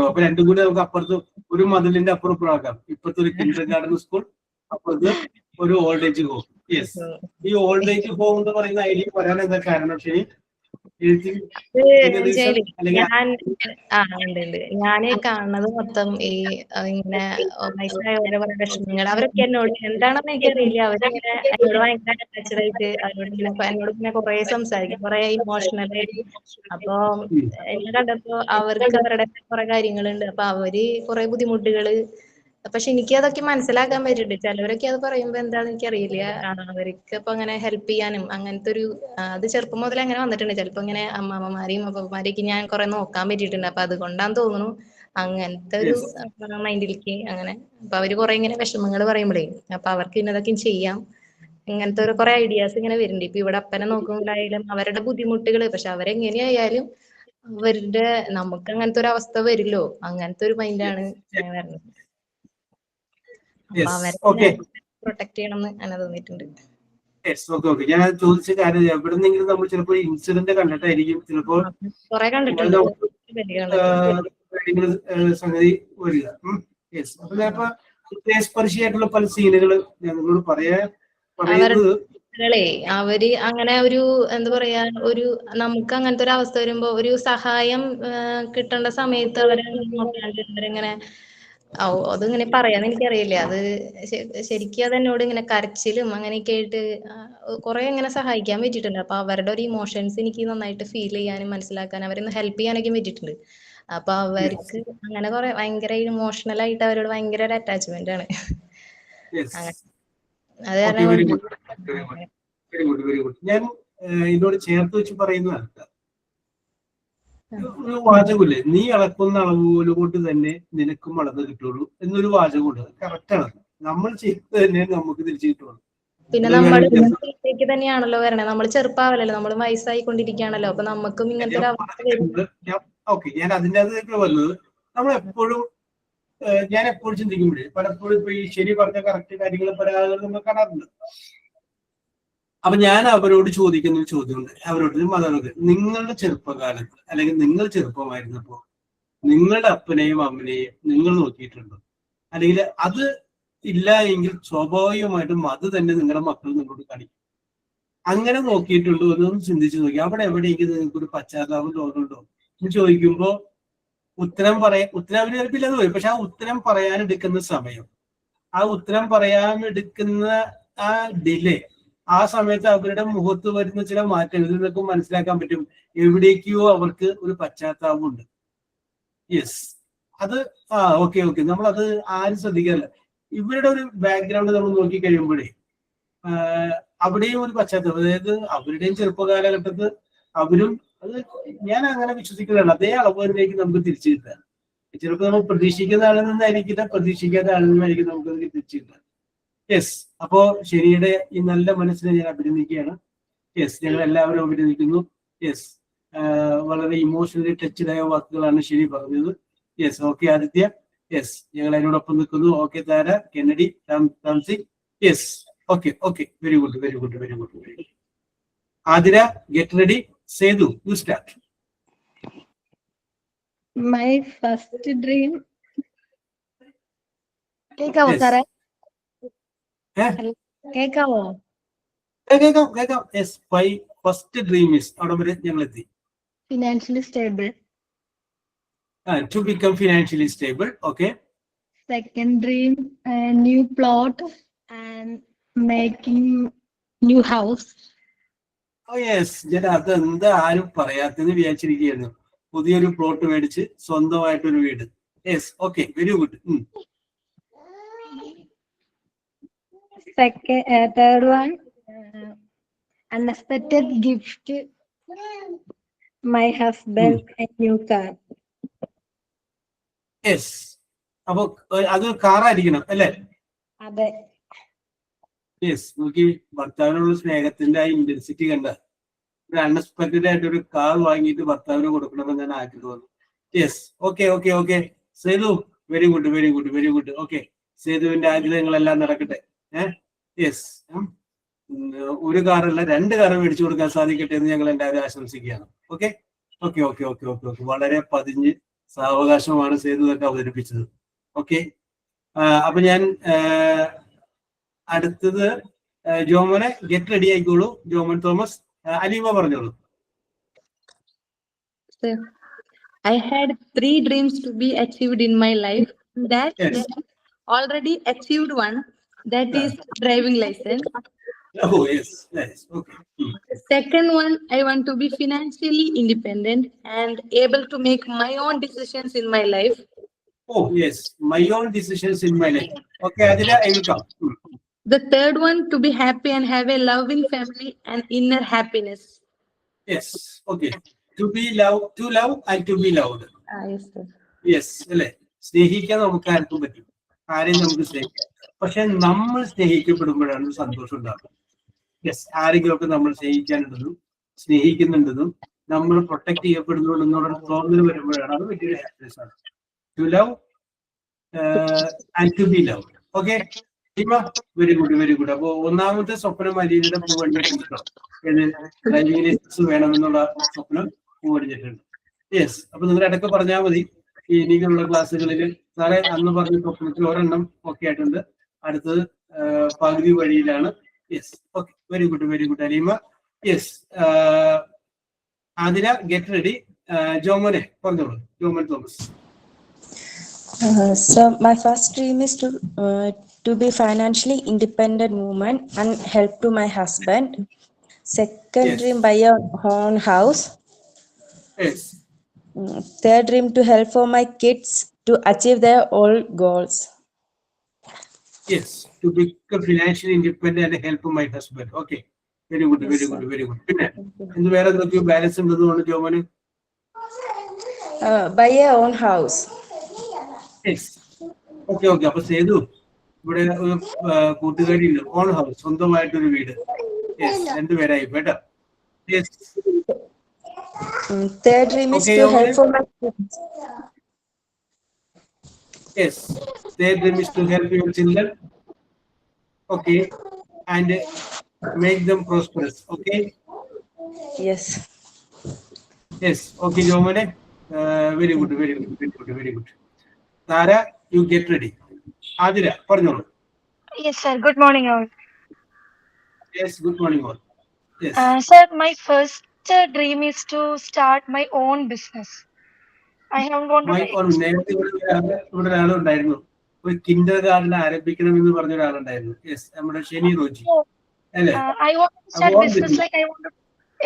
അപ്പൊ രണ്ടും കൂടി നമുക്ക് അപ്പുറത്ത് ഒരു മതിലിന്റെ അപ്പുറം ആക്കാം. ഇപ്പുറത്തെ ഒരു കിൻഡർ ഗാർഡൻ സ്കൂൾ, അപ്പുറത്ത് ഒരു ഓൾഡ് ഏജ് ഹോം. യെസ്, ഈ ഓൾഡ് ഏജ് ഹോം എന്ന് പറയുന്ന ഐഡിയ പറയാൻ എന്താ കാരണം? ശരി, ഞാന് കാണുന്നത് മൊത്തം ഈ ഇങ്ങനെ വയസ്സായവരെ കുറെ വിഷമങ്ങൾ, അവരൊക്കെ എന്നോട് എന്താണെന്ന് എനിക്കറിയില്ല, അവരിങ്ങനെ എന്നോട് ഭയങ്കര അറ്റാച്ച്ഡ് ആയിട്ട് എന്നോട് ഇങ്ങനെ കുറെ സംസാരിക്കും, കുറെ ഇമോഷണലായിട്ട്. അപ്പൊ എന്നെ കണ്ടപ്പോ അവർക്ക് അവരുടെ കുറെ കാര്യങ്ങളുണ്ട്, അപ്പൊ അവര് കുറെ ബുദ്ധിമുട്ടുകള്. പക്ഷെ എനിക്ക് അതൊക്കെ മനസ്സിലാക്കാൻ പറ്റുന്നുണ്ട്. ചിലവരൊക്കെ അത് പറയുമ്പോ എന്താന്ന് എനിക്കറിയില്ല, അവർക്ക് ഇപ്പൊ അങ്ങനെ ഹെൽപ്പ് ചെയ്യാനും അങ്ങനത്തെ ഒരു അത് ചെറുപ്പം മുതൽ അങ്ങനെ വന്നിട്ടുണ്ട്. ചിലപ്പോ ഇങ്ങനെ അമ്മമാരെയും അപ്പന്മാരെയൊക്കെ ഞാൻ കുറെ നോക്കാൻ പറ്റിയിട്ടുണ്ട്. അപ്പൊ അതുകൊണ്ടാന്ന് തോന്നുന്നു അങ്ങനത്തെ ഒരു മൈൻഡിലേക്ക് അങ്ങനെ. അപ്പൊ അവര് കുറെ ഇങ്ങനെ വിഷമങ്ങൾ പറയുമ്പോഴേ അപ്പൊ അവർക്ക് ഇന്നതൊക്കെ ചെയ്യാം, ഇങ്ങനത്തെ ഒരു കുറെ ഐഡിയാസ് ഇങ്ങനെ വരുന്നുണ്ട്. ഇപ്പൊ ഇവിടെ അപ്പനെ നോക്കുമ്പോഴായാലും അവരുടെ ബുദ്ധിമുട്ടുകൾ, പക്ഷെ അവരെങ്ങനെയായാലും അവരുടെ നമുക്ക് അങ്ങനത്തെ ഒരു അവസ്ഥ വരില്ലോ, അങ്ങനത്തെ ഒരു മൈൻഡാണ് വരുന്നത്. അപ്പൊ അവരെ പ്രൊട്ടക്ട് ചെയ്യണം എന്ന് അങ്ങനെ തോന്നിയിട്ടുണ്ട്. ഞാൻ ചോദിച്ച കാര്യം എവിടെന്നെങ്കിലും നമ്മൾ ചിലപ്പോൾ ഇൻസിഡന്റ് കണ്ടിട്ടായിരിക്കും ചിലപ്പോൾ കുറെ കണ്ടിട്ടുണ്ട് സംഗതി വരിക. അപ്പൊ ചിലപ്പോ ഹൃദയസ്പർശിയായിട്ടുള്ള പല സീനുകൾ ഞങ്ങളോട് പറയുന്നത് അവര് അങ്ങനെ ഒരു എന്താ പറയാ, ഒരു നമുക്ക് അങ്ങനത്തെ ഒരു അവസ്ഥ വരുമ്പോ ഒരു സഹായം കിട്ടേണ്ട സമയത്ത് അവരിങ്ങനെ അതിങ്ങനെ പറയാന്ന് എനിക്കറിയില്ല. അത് ശരിക്കും അത് എന്നോട് ഇങ്ങനെ കരച്ചിലും അങ്ങനെയൊക്കെ ആയിട്ട് കുറെ ഇങ്ങനെ സഹായിക്കാൻ പറ്റിയിട്ടുണ്ട്. അപ്പൊ അവരുടെ ഒരു ഇമോഷൻസ് എനിക്ക് നന്നായിട്ട് ഫീൽ ചെയ്യാനും മനസ്സിലാക്കാനും അവരൊന്ന് ഹെൽപ്പ് ചെയ്യാനൊക്കെ പറ്റിയിട്ടുണ്ട്. അപ്പൊ അവർക്ക് അങ്ങനെ കുറെ ഭയങ്കര ഇമോഷണൽ ആയിട്ട് അവരോട് ഭയങ്കര ഒരു അറ്റാച്ച്മെന്റ് ആണ്. അത് ഞാൻ ഇതിനോട് ചേർത്ത് വെച്ച് പറയുന്നതാണ്. ഒരു വാചകമില്ലേ, നീ അളക്കുന്ന അളവുപോലെ കൊണ്ട് തന്നെ നിനക്കും അളന്ന് കിട്ടുള്ളൂ എന്നൊരു വാചകമുണ്ട്. കറക്റ്റാണ്. നമ്മൾ ചെയ്തത് തന്നെ നമുക്ക് തിരിച്ചു കിട്ടുള്ളൂ. പിന്നെ നമ്മളിലേക്ക് തന്നെയാണല്ലോ വരണേ. നമ്മൾ ചെറുപ്പാവല്ലോ, നമ്മൾ വയസ്സായിക്കൊണ്ടിരിക്കുകയാണല്ലോ. അപ്പൊ നമുക്കും ഇങ്ങനത്തെ ഒരു അവസ്ഥ വരും. ഓക്കെ, ഞാൻ അതിൻ്റെ അകത്തേക്ക് വന്നത് നമ്മളെപ്പോഴും ഞാൻ എപ്പോഴും ചിന്തിക്കുമ്പോഴേ പലപ്പോഴും ഇപ്പൊ ഈ ശരി പറഞ്ഞ കറക്റ്റ് കാര്യങ്ങൾ പല ആളുകൾ നമ്മൾ കാണാറുണ്ട്. അപ്പൊ ഞാൻ അവരോട് ചോദിക്കുന്ന ഒരു ചോദ്യമുണ്ട്, അവരോട് മാതാപിതാക്കൾ, നിങ്ങളുടെ ചെറുപ്പകാലത്ത് അല്ലെങ്കിൽ നിങ്ങൾ ചെറുപ്പമായിരുന്നപ്പോ നിങ്ങളുടെ അപ്പനെയും അമ്മനെയും നിങ്ങൾ നോക്കിയിട്ടുണ്ടോ? അല്ലെങ്കിൽ അത് ഇല്ല എങ്കിൽ സ്വാഭാവികമായിട്ടും അത് തന്നെ നിങ്ങളുടെ മക്കൾ നിങ്ങളോട് കാണിക്കും. അങ്ങനെ നോക്കിയിട്ടുണ്ടോ എന്നൊന്ന് ചിന്തിച്ചു നോക്കി. അവിടെ എവിടെയെങ്കിലും നിങ്ങൾക്ക് ഒരു പശ്ചാത്താപം തോന്നുന്നുണ്ടോ എന്ന് ചോദിക്കുമ്പോ ഉത്തരം അവര് ചിലപ്പില്ലെന്ന് പറയും. പക്ഷെ ആ ഉത്തരം പറയാനെടുക്കുന്ന സമയം, ആ ഉത്തരം പറയാനെടുക്കുന്ന ആ ഡിലേ, ആ സമയത്ത് അവരുടെ മുഖത്ത് വരുന്ന ചില മാറ്റങ്ങൾ നിന്നൊക്കെ മനസ്സിലാക്കാൻ പറ്റും എവിടേക്കോ അവർക്ക് ഒരു പശ്ചാത്താപമുണ്ട്. യെസ്, അത് ഓക്കെ നമ്മളത് ആരും ശ്രദ്ധിക്കാറില്ല. ഇവരുടെ ഒരു ബാക്ക്ഗ്രൗണ്ട് നമ്മൾ നോക്കി കഴിയുമ്പോഴേ അവിടെയും ഒരു പശ്ചാത്തലം, അതായത് അവരുടെയും ചെറുപ്പകാലഘട്ടത്ത് അവരും അത് ഞാൻ അങ്ങനെ വിശ്വസിക്കുന്നതാണ്. അതേ അളവിലേക്ക് നമുക്ക് തിരിച്ചു കിട്ടാൻ ചിലപ്പോൾ നമ്മൾ പ്രതീക്ഷിക്കുന്ന ആളിൽ നിന്നായിരിക്കില്ല, പ്രതീക്ഷിക്കാത്ത ആളിൽ നിന്നായിരിക്കും നമുക്ക് തിരിച്ചു കിട്ടാൻ. യെസ്, അപ്പോ ശരിയുടെ ഈ നല്ല മനസ്സിനെ ഞാൻ അഭിനന്ദിക്കുകയാണ്. യെസ്, ഞങ്ങൾ എല്ലാവരും അഭിനന്ദിക്കുന്നു. യെസ്, വളരെ ഇമോഷണലി ടച്ച്ഡ് ആയ വാക്കുകളാണ് ശരി പറഞ്ഞത്. Yes, okay Aditya. യെസ്, ഞങ്ങൾ അതിനോടൊപ്പം നിൽക്കുന്നു. Okay Tara, Kennedy, Thamsi. Yes, okay very good. Athira, get ready. Sethu, you start. My first dream. കേൾക്കാമോ സാറേ? കേൾക്കാമോ? കേൾക്കാം. Yes, my first dream is, അവിടെ വരെ ഞങ്ങൾ എത്തി. Financially stable. To become financially stable. Okay. Second dream, a new plot and making new house. Oh yes, ഞാൻ അതെന്താ ആരും പറയാത്തെന്ന് വിചാരിച്ചിരിക്കുകയായിരുന്നു. പുതിയൊരു പ്ലോട്ട് മേടിച്ച് സ്വന്തമായിട്ടൊരു വീട്. Yes, okay, very good. Third one, unexpected gift, my husband a new car. Yes, അപ്പൊ അത് കാറായിരിക്കണം അല്ലേ? അതെ. യെസ്, നോക്കി ഭർത്താവിനുള്ള സ്നേഹത്തിന്റെ ആ ഇന്റൻസിറ്റി കണ്ട ഒരു അൺഎക്സ്പെക്ടഡ് ആയിട്ട് ഒരു കാർ വാങ്ങിയിട്ട് ഭർത്താവിന് കൊടുക്കണമെന്ന് ഞാൻ ആഗ്രഹമാണ്. Yes, okay. Sethu, very good. Okay, സേതുവിന്റെ ആഗ്രഹങ്ങളെല്ലാം നടക്കട്ടെ. യെസ്, ഒരു കാറല്ല 2 കാറ് മേടിച്ചു കൊടുക്കാൻ സാധിക്കട്ടെ എന്ന് ഞങ്ങൾ എല്ലാവരും ആശംസിക്കുകയാണ്. ഓക്കെ. വളരെ പതിഞ്ഞ് സാവകാശമാണ് സേതു ഇതൊക്കെ അവതരിപ്പിച്ചത്. ഓക്കെ, അപ്പൊ ഞാൻ അടുത്തത് ജോമോനെ get ready ആയിക്കോളൂ. Joman Thomas. Aleema പറഞ്ഞോളൂ. I had 3 dreams to be achieved in my life. That already achieved one. That is driving license. Oh yes, nice. Okay. Second one, I want to be financially independent and able to make my own decisions in my life. Oh yes, my own decisions in my life. Okay, Adila, I will come. The third one, to be happy and have a loving family and inner happiness. Yes, okay. To love and to be loved. Yes, sir. Yes, അല്ലേ? സ്നേഹിക്കാൻ നമുക്ക് ആർക്കും പറ്റും, ആരെയും നമുക്ക് സ്നേഹിക്കാം. പക്ഷെ നമ്മൾ സ്നേഹിക്കപ്പെടുമ്പോഴാണ് സന്തോഷം ഉണ്ടാകുന്നത്. യെസ്, ആരെങ്കിലും ഒക്കെ നമ്മൾ സ്നേഹിക്കാനുണ്ടെന്നും സ്നേഹിക്കുന്നുണ്ടെന്നും നമ്മൾ പ്രൊട്ടക്ട് ചെയ്യപ്പെടുന്നുള്ളൂ എന്നുള്ള തോന്നൽ വരുമ്പോഴാണ് അത് വലിയൊരു ഹാപ്പിനെസ് ആണ്. To love and to be love. Okay, very good very good. അപ്പൊ ഒന്നാമത്തെ സ്വപ്നം അലീനയുടെ പൂവണിഞ്ഞിട്ടുണ്ടോ? ഡ്രൈവിംഗ് ലൈസൻസ് വേണമെന്നുള്ള സ്വപ്നം പൂവണിഞ്ഞിട്ടുണ്ട്. യെസ്. അപ്പൊ നിങ്ങൾ ഇടയ്ക്ക് പറഞ്ഞാൽ മതി ഇനിയുള്ള ക്ലാസ്സുകളിൽ സാറേ അന്ന് പറഞ്ഞ സ്വപ്നത്തിൽ ഒരെണ്ണം ഓക്കെ ആയിട്ടുണ്ട്, അടുത്തത് പകുതി വഴിയിലാണ്. Yes, okay, very good very good Aleema. Yes, Athira get ready. ജോമോനെ പറഞ്ഞോളൂ, Jomon Thomas. So my first dream is to be financially independent woman and help to my husband. Second dream, buy a own house. Yes. Third dream, to help for my kids to achieve their all goals. Yes, to become financially independent and help my husband. Okay, very good, very good, very good. പിന്നെ എന്ത് വേറെ എന്തൊക്കെയോ balance ഉണ്ടെന്ന് ജോമന്? Buy a own house. Yes. Okay okay. അപ്പൊ സേതു ഇവിടെ ഒരു കൂട്ടുകാരി ഉണ്ട്, ഓൺ ഹൗസ്, സ്വന്തമായിട്ടൊരു വീട്. യെസ്, രണ്ടുപേരായി കേട്ടോ. Yes. Third dream is to help for my kids. Yes, third dream is to help your children. Okay, and make them prosperous. Okay. Yes. Yes. Okay, Jomane. Very good, very good, very good, very good. Tara, you get ready. Adira, പറഞ്ഞോളൂ. Yes, sir. Good morning, all. Yes, good morning, all. Yes. Sir, my first dream is to start my own business. I have wanted to. നേരത്തെ ഇവിടെ ഒരാളുണ്ടായിരുന്നു, ഒരു Kinder garden ആരംഭിക്കണം എന്ന് പറഞ്ഞ ഒരാളുണ്ടായിരുന്നു. Yes, നമ്മുടെ ഷെനി റോജി അല്ലേ? I want to start business, like I want to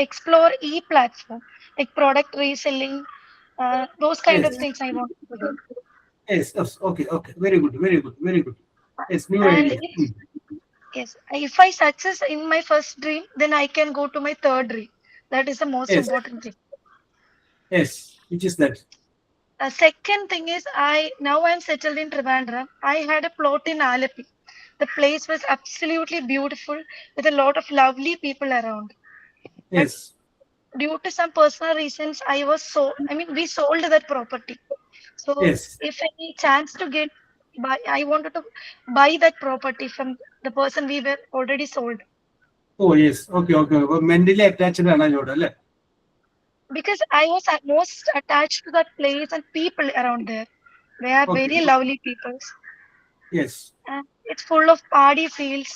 explore e-platform, like product reselling, those kind of things I want to do. Yes, okay, okay, very good, very good, very good. Yes, new idea. Yes, if I success in my first dream, then I can go to my third dream. That is the most important thing. Yes, which is that? Second thing is, now I'm settled in Trivandrum. I had a plot in Alleppey. The place was absolutely beautiful with a lot of lovely people around. Yes. But due to some personal reasons, we sold that property. So if any chance to I wanted to buy that property from the person we were already sold. Oh yes, okay, okay. Mentally attached ആണ് ഇവിടെ അല്ലേ? Because I was most attached to that place and people around there. They are very lovely people. Yes. It's full of party fields.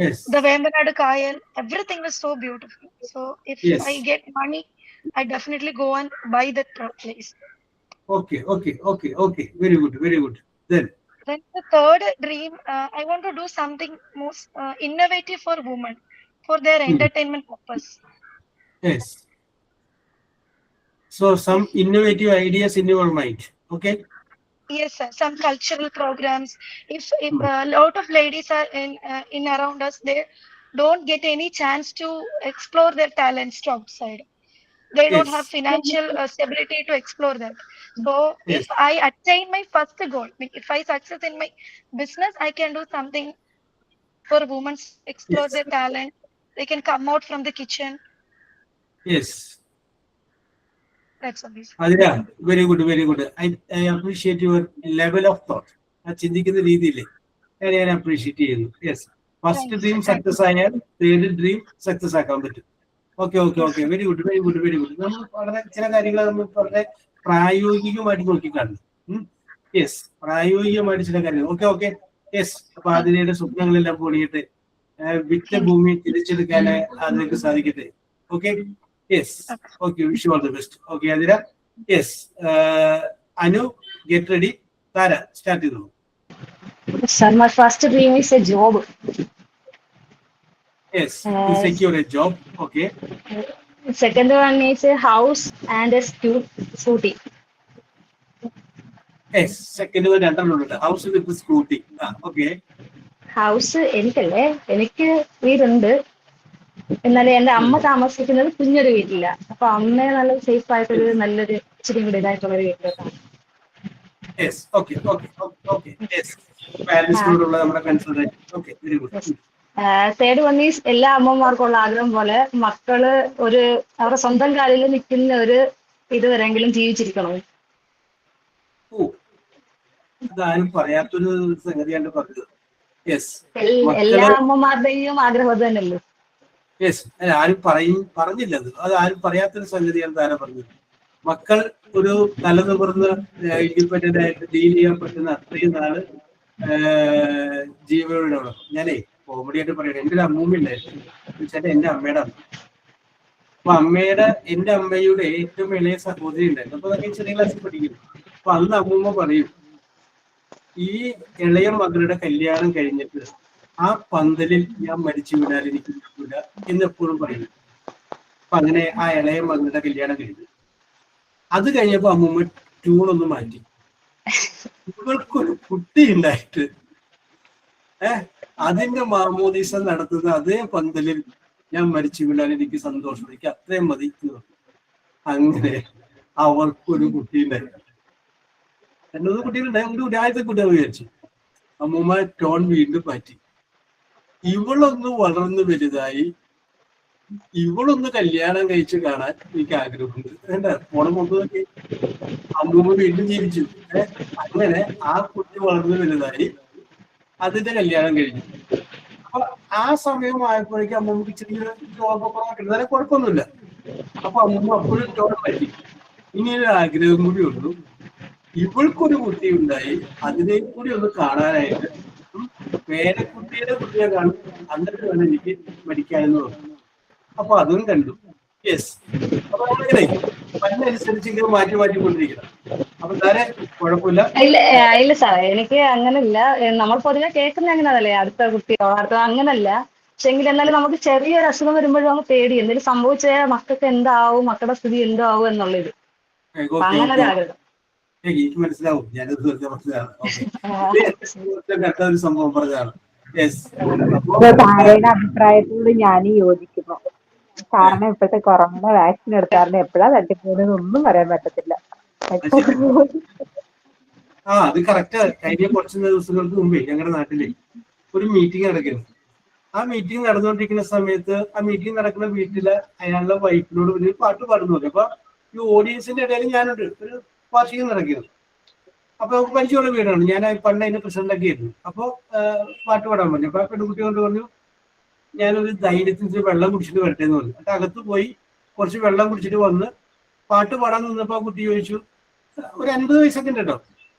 Yes. The Vembanadu Kayal, everything was so beautiful. So if I get money, I definitely go and buy that place. Okay, okay, okay, okay. Very good, very good. Then the third dream, I want to do something most innovative for women, for their entertainment purpose. Yes. So some innovative ideas in your mind. Okay. Yes, sir. Some cultural programs. If a lot of ladies are in around us, they don't get any chance to explore their talents to outside. They don't have financial stability to explore that. So if I attain my first goal, if I success in my business, I can do something for women, explore their talent. They can come out from the kitchen. Yes. That's all. Adira, very good, very good. I appreciate your level of thought. ചിന്തിക്കുന്ന രീതിയിൽ ഞാൻ appreciate ചെയ്യുന്നു. Yes, first dream success ആയാൽ third dream success ആക്കാൻ പറ്റും. Okay okay okay, very good very good very good. നമ്മൾ വളരെ ചില കാര്യങ്ങൾ നമ്മൾ വളരെ പ്രായോഗികമായിട്ട് നോക്കിക്കാണുന്നു. യെസ്, പ്രായോഗികമായിട്ട് ചില കാര്യങ്ങൾ. Okay okay, yes. അപ്പൊ അതിന്റെ സ്വപ്നങ്ങളെല്ലാം പൊളിയിട്ട് വിറ്റ ഭൂമി തിരിച്ചെടുക്കാൻ അതിലേക്ക് സാധിക്കട്ടെ. Okay, yes. Okay, wish you all the best. Okay Adira. Yes, Anu, get ready. Tara, start ചെയ്തോളൂ. Sir, my first dream is a job. Yes, to secure a job. Okay. Second one is a house and a scooty. Yes, second one രണ്ടെണ്ണം house with scooty. Okay. House എനിക്ക് വീടുണ്ട്, എന്നാലും എന്റെ അമ്മ താമസിക്കുന്നത് കുഞ്ഞൊരു വീട്ടില്ല. അപ്പൊ അമ്മയെ നല്ല സേഫ് ആയിട്ടൊരു നല്ലൊരു ഇച്ചിരി കൂടി ഇതായിട്ടുള്ള ഒരു വീട്ടിലാണ്. Yes, okay, okay, okay, okay. Yes, parents നോടുള്ള നമ്മുടെ consideration. Okay, very good. Third one is എല്ലാ അമ്മമാർക്കുള്ള ആഗ്രഹം പോലെ മക്കള് അവരുടെ സ്വന്തം കാലിൽ നിൽക്കുന്ന ഒരു ഇതുവരെങ്കിലും ജീവിച്ചിരിക്കണം. അതാരും പറയാത്തൊരു സംഗതിയാണ് പറഞ്ഞത്. യെസ്, എല്ലാ അമ്മമാരുടെയും ആഗ്രഹം അത് തന്നെയല്ലോ. യെസ്, ആരും പറഞ്ഞില്ല. അത് ആരും പറയാത്തൊരു സംഗതിയാണ് താരം പറഞ്ഞത്. മക്കൾ ഒരു തലനിവർന്ന് ഇൻഡിപെൻഡന്റ് ആയിട്ട് ഡീൽ ചെയ്യാൻ പറ്റുന്ന അത്രയും നാള് ജീവനോടെ. ഞാനേ കോമഡി ആയിട്ട് പറയണേ, എൻ്റെ ഒരു അമ്മൂമ്മ ഉണ്ടായിരുന്നു. വെച്ചാൽ എൻ്റെ അമ്മയുടെ അമ്മ. അപ്പൊ എൻ്റെ അമ്മയുടെ ഏറ്റവും ഇളയ സഹോദരി ഉണ്ടായിരുന്നു. അപ്പൊ അതൊക്കെ ചെറിയ ക്ലാസ്സിൽ പഠിക്കുന്നു. അപ്പൊ അന്ന് അമ്മൂമ്മ പറയും, ഈ ഇളയ മകളുടെ കല്യാണം കഴിഞ്ഞിട്ട് ആ പന്തലിൽ ഞാൻ മരിച്ചു വിടാൻ എനിക്ക് കിട്ടൂല എന്നെപ്പോഴും പറയുന്നു. അപ്പൊ അങ്ങനെ ആ ഇളയ മകളുടെ കല്യാണം കഴിഞ്ഞു. അത് കഴിഞ്ഞപ്പോ അമ്മൂമ്മ ട്യൂണൊന്ന് മാറ്റി. ഇവൾക്കൊരു കുട്ടി ഉണ്ടായിട്ട് അതിന്റെ മാമോദീസ നടത്തുന്ന അതേ പന്തലിൽ ഞാൻ മരിച്ചു വിടാൻ എനിക്ക് സന്തോഷം, എനിക്ക് അത്രയും മതി എന്ന് പറഞ്ഞു. അങ്ങനെ അവർക്കൊരു കുട്ടി ഉണ്ടായിരുന്നു. രണ്ടു കുട്ടികളുണ്ടായി. ഒരു ആദ്യത്തെ കുട്ടിയെ വിചാരിച്ചു. അമ്മൂമ്മ ടോൺ വീണ്ടും മാറ്റി. ഇവളൊന്ന് വളർന്ന് വലുതായി, ഇവളൊന്ന് കല്യാണം കഴിച്ച് കാണാൻ എനിക്ക് ആഗ്രഹമുണ്ട്. എന്താ പോണ മുമ്പ് അമ്മൂമ്മ വീണ്ടും ജീവിച്ചു. അങ്ങനെ ആ കുട്ടി വളർന്ന് വലുതായി, അതിന്റെ കല്യാണം കഴിഞ്ഞു. അപ്പൊ ആ സമയമായപ്പോഴേക്കും അമ്മൂമ്മക്ക് ചെറിയൊരു ഓർമ്മക്കുറവായിട്ട് കുഴപ്പമൊന്നുമില്ല. അപ്പൊ അമ്മൂമ്മ അപ്പോഴും ടോൺ മാറ്റി. ഇനിയൊരു ആഗ്രഹം കൂടി ഉള്ളൂ, ഇവൾക്കൊരു കുട്ടി ഉണ്ടായി അതിനെ കൂടി ഒന്ന് കാണാനായിട്ട് പേരക്കുട്ടിയുടെ കുട്ടിയെ കാണും, എന്നിട്ട് വേണം എനിക്ക് മരിക്കാനെന്ന് പറഞ്ഞു. അപ്പൊ അതും കണ്ടു. യെസ്, അപ്പൊ നമ്മളിങ്ങനെ അതിനനുസരിച്ച് ഇങ്ങനെ മാറ്റിക്കൊണ്ടിരിക്കണം. അപ്പൊ താരെ കുഴപ്പമില്ല. ഇല്ല സാറേ, എനിക്ക് അങ്ങനല്ല. നമ്മൾ പൊതുവെ കേൾക്കുന്ന അങ്ങനെയല്ലേ, അടുത്ത കുട്ടിയോ അടുത്ത അങ്ങനല്ല. പക്ഷെ എങ്കിൽ എന്നാലും നമുക്ക് ചെറിയൊരു അസുഖം വരുമ്പോഴും നമുക്ക് പേടി, എന്തെങ്കിലും സംഭവിച്ചാൽ മക്കൾക്ക് എന്താവും, മക്കളുടെ സ്ഥിതി എന്താവും എന്നുള്ളത്. അങ്ങനെ ഒരു ആഗ്രഹം. എനിക്ക് മനസ്സിലാവും. ഞാനത് ഒരു സംഭവം പറഞ്ഞതാണ്. താരയുടെ അഭിപ്രായത്തോട് ഞാൻ യോജിക്കുന്നു. കാരണം ഇപ്പോഴത്തെ കൊറോണ വാക്സിൻ എടുത്താറിന് എപ്പോഴാ തട്ടിപ്പോകുന്നത് ഒന്നും പറയാൻ പറ്റത്തില്ല. അത് കറക്റ്റ്. കഴിഞ്ഞ കുറച്ച് ദിവസങ്ങൾക്ക് മുമ്പേ ഞങ്ങളുടെ നാട്ടിലെ ഒരു മീറ്റിംഗ് നടക്കുന്നു. ആ മീറ്റിംഗ് നടന്നുകൊണ്ടിരിക്കുന്ന സമയത്ത് ആ മീറ്റിംഗ് നടക്കുന്ന വീട്ടില് അയാളുടെ വൈഫിനോട് ഒരു പാട്ട് പാടുന്നു. അപ്പൊ ഈ ഓഡിയൻസിന്റെ ഇടയിൽ ഞാനുണ്ട്. ഒരു വാർഷികം നടക്കുന്നു. അപ്പൊ പരിചയമുള്ള വീടാണ്. ഞാൻ പണ്ട് അതിന്റെ പ്രസിഡന്റ് ഒക്കെ ആയിരുന്നു. അപ്പൊ പാട്ട് പാടാൻ പറഞ്ഞു. അപ്പൊ ആ പെൺകുട്ടി കൊണ്ട് പറഞ്ഞു, ഞാനൊരു ധൈര്യത്തിന് വെള്ളം കുടിച്ചിട്ട് വരട്ടെ എന്ന് പറഞ്ഞു. എന്നിട്ട് അകത്ത് പോയി കുറച്ച് വെള്ളം കുടിച്ചിട്ട് വന്ന് പാട്ട് പാടാൻ നിന്നപ്പോ ആ കുട്ടി ചോദിച്ചു, ഒരു 50 വയസ്സൊക്കെ ഉണ്ട് കേട്ടോ,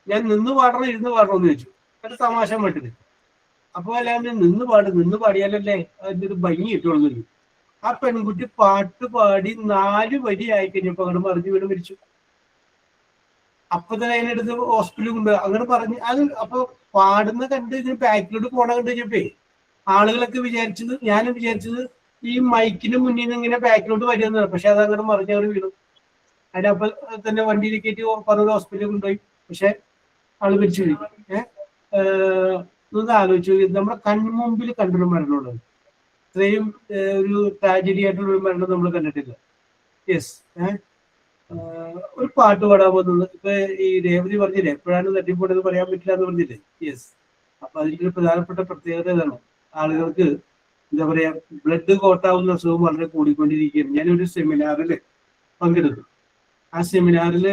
ഞാൻ നിന്ന് പാടണം ഇരുന്ന് പാടണം എന്ന് ചോദിച്ചു. എന്നിട്ട് തമാശ മട്ടില്. അപ്പൊ അല്ലാണ്ട് നിന്ന് പാടിയാലല്ലേ അതിന്റെ ഒരു ഭംഗി കിട്ടുള്ളൂ. ആ പെൺകുട്ടി പാട്ട് പാടി 4 വരി ആയി കഴിഞ്ഞപ്പോ അങ്ങോട്ട് മറിഞ്ഞു വീട് മരിച്ചു. അപ്പൊ തന്നെ അതിനടുത്ത് ഹോസ്പിറ്റലിൽ കൊണ്ട് അങ്ങനെ പറഞ്ഞ് അത്. അപ്പൊ പാടുന്ന കണ്ട് ഇതിന് ബാക്കിലോട്ട് പോണ കണ്ട് കഴിഞ്ഞപ്പേ ആളുകളൊക്കെ വിചാരിച്ചത്, ഞാനും വിചാരിച്ചത് ഈ മൈക്കിന് മുന്നിൽ നിന്ന് ഇങ്ങനെ ബാക്കിലോട്ട് വരുന്നതാണ്. പക്ഷെ അത് അങ്ങനെ മറിഞ്ഞവർ വീണു. അതിനപ്പൊ തന്നെ വണ്ടിയിൽ കയറ്റി പറഞ്ഞ ഹോസ്പിറ്റലിൽ കൊണ്ടുപോയി. പക്ഷെ ആള് മരിച്ചു പോയി. ഒന്ന് ആലോചിച്ചു, നമ്മുടെ കൺമുമ്പിൽ കണ്ടൊരു മരണമുള്ളത്. ഇത്രയും ഒരു ട്രാജഡി ആയിട്ടുള്ള ഒരു മരണം നമ്മൾ കണ്ടിട്ടില്ല. യെസ്, ഒരു പാട്ട് പാടാൻ പോകുന്നത്. ഇപ്പൊ ഈ രേവതി പറഞ്ഞില്ലേ എപ്പോഴാണ് തട്ടിപ്പോണെന്ന് പറയാൻ പറ്റില്ല എന്ന് പറഞ്ഞില്ലേ. യെസ്, അപ്പൊ അതിന്റെ ഒരു പ്രധാനപ്പെട്ട പ്രത്യേകത ഇതാണ്. ആളുകൾക്ക് എന്താ പറയാ, ബ്ലഡ് കോട്ടാവുന്ന അസുഖം വളരെ കൂടിക്കൊണ്ടിരിക്കുകയാണ്. ഞാനൊരു സെമിനാറിൽ പങ്കെടുത്തു. ആ സെമിനാറിൽ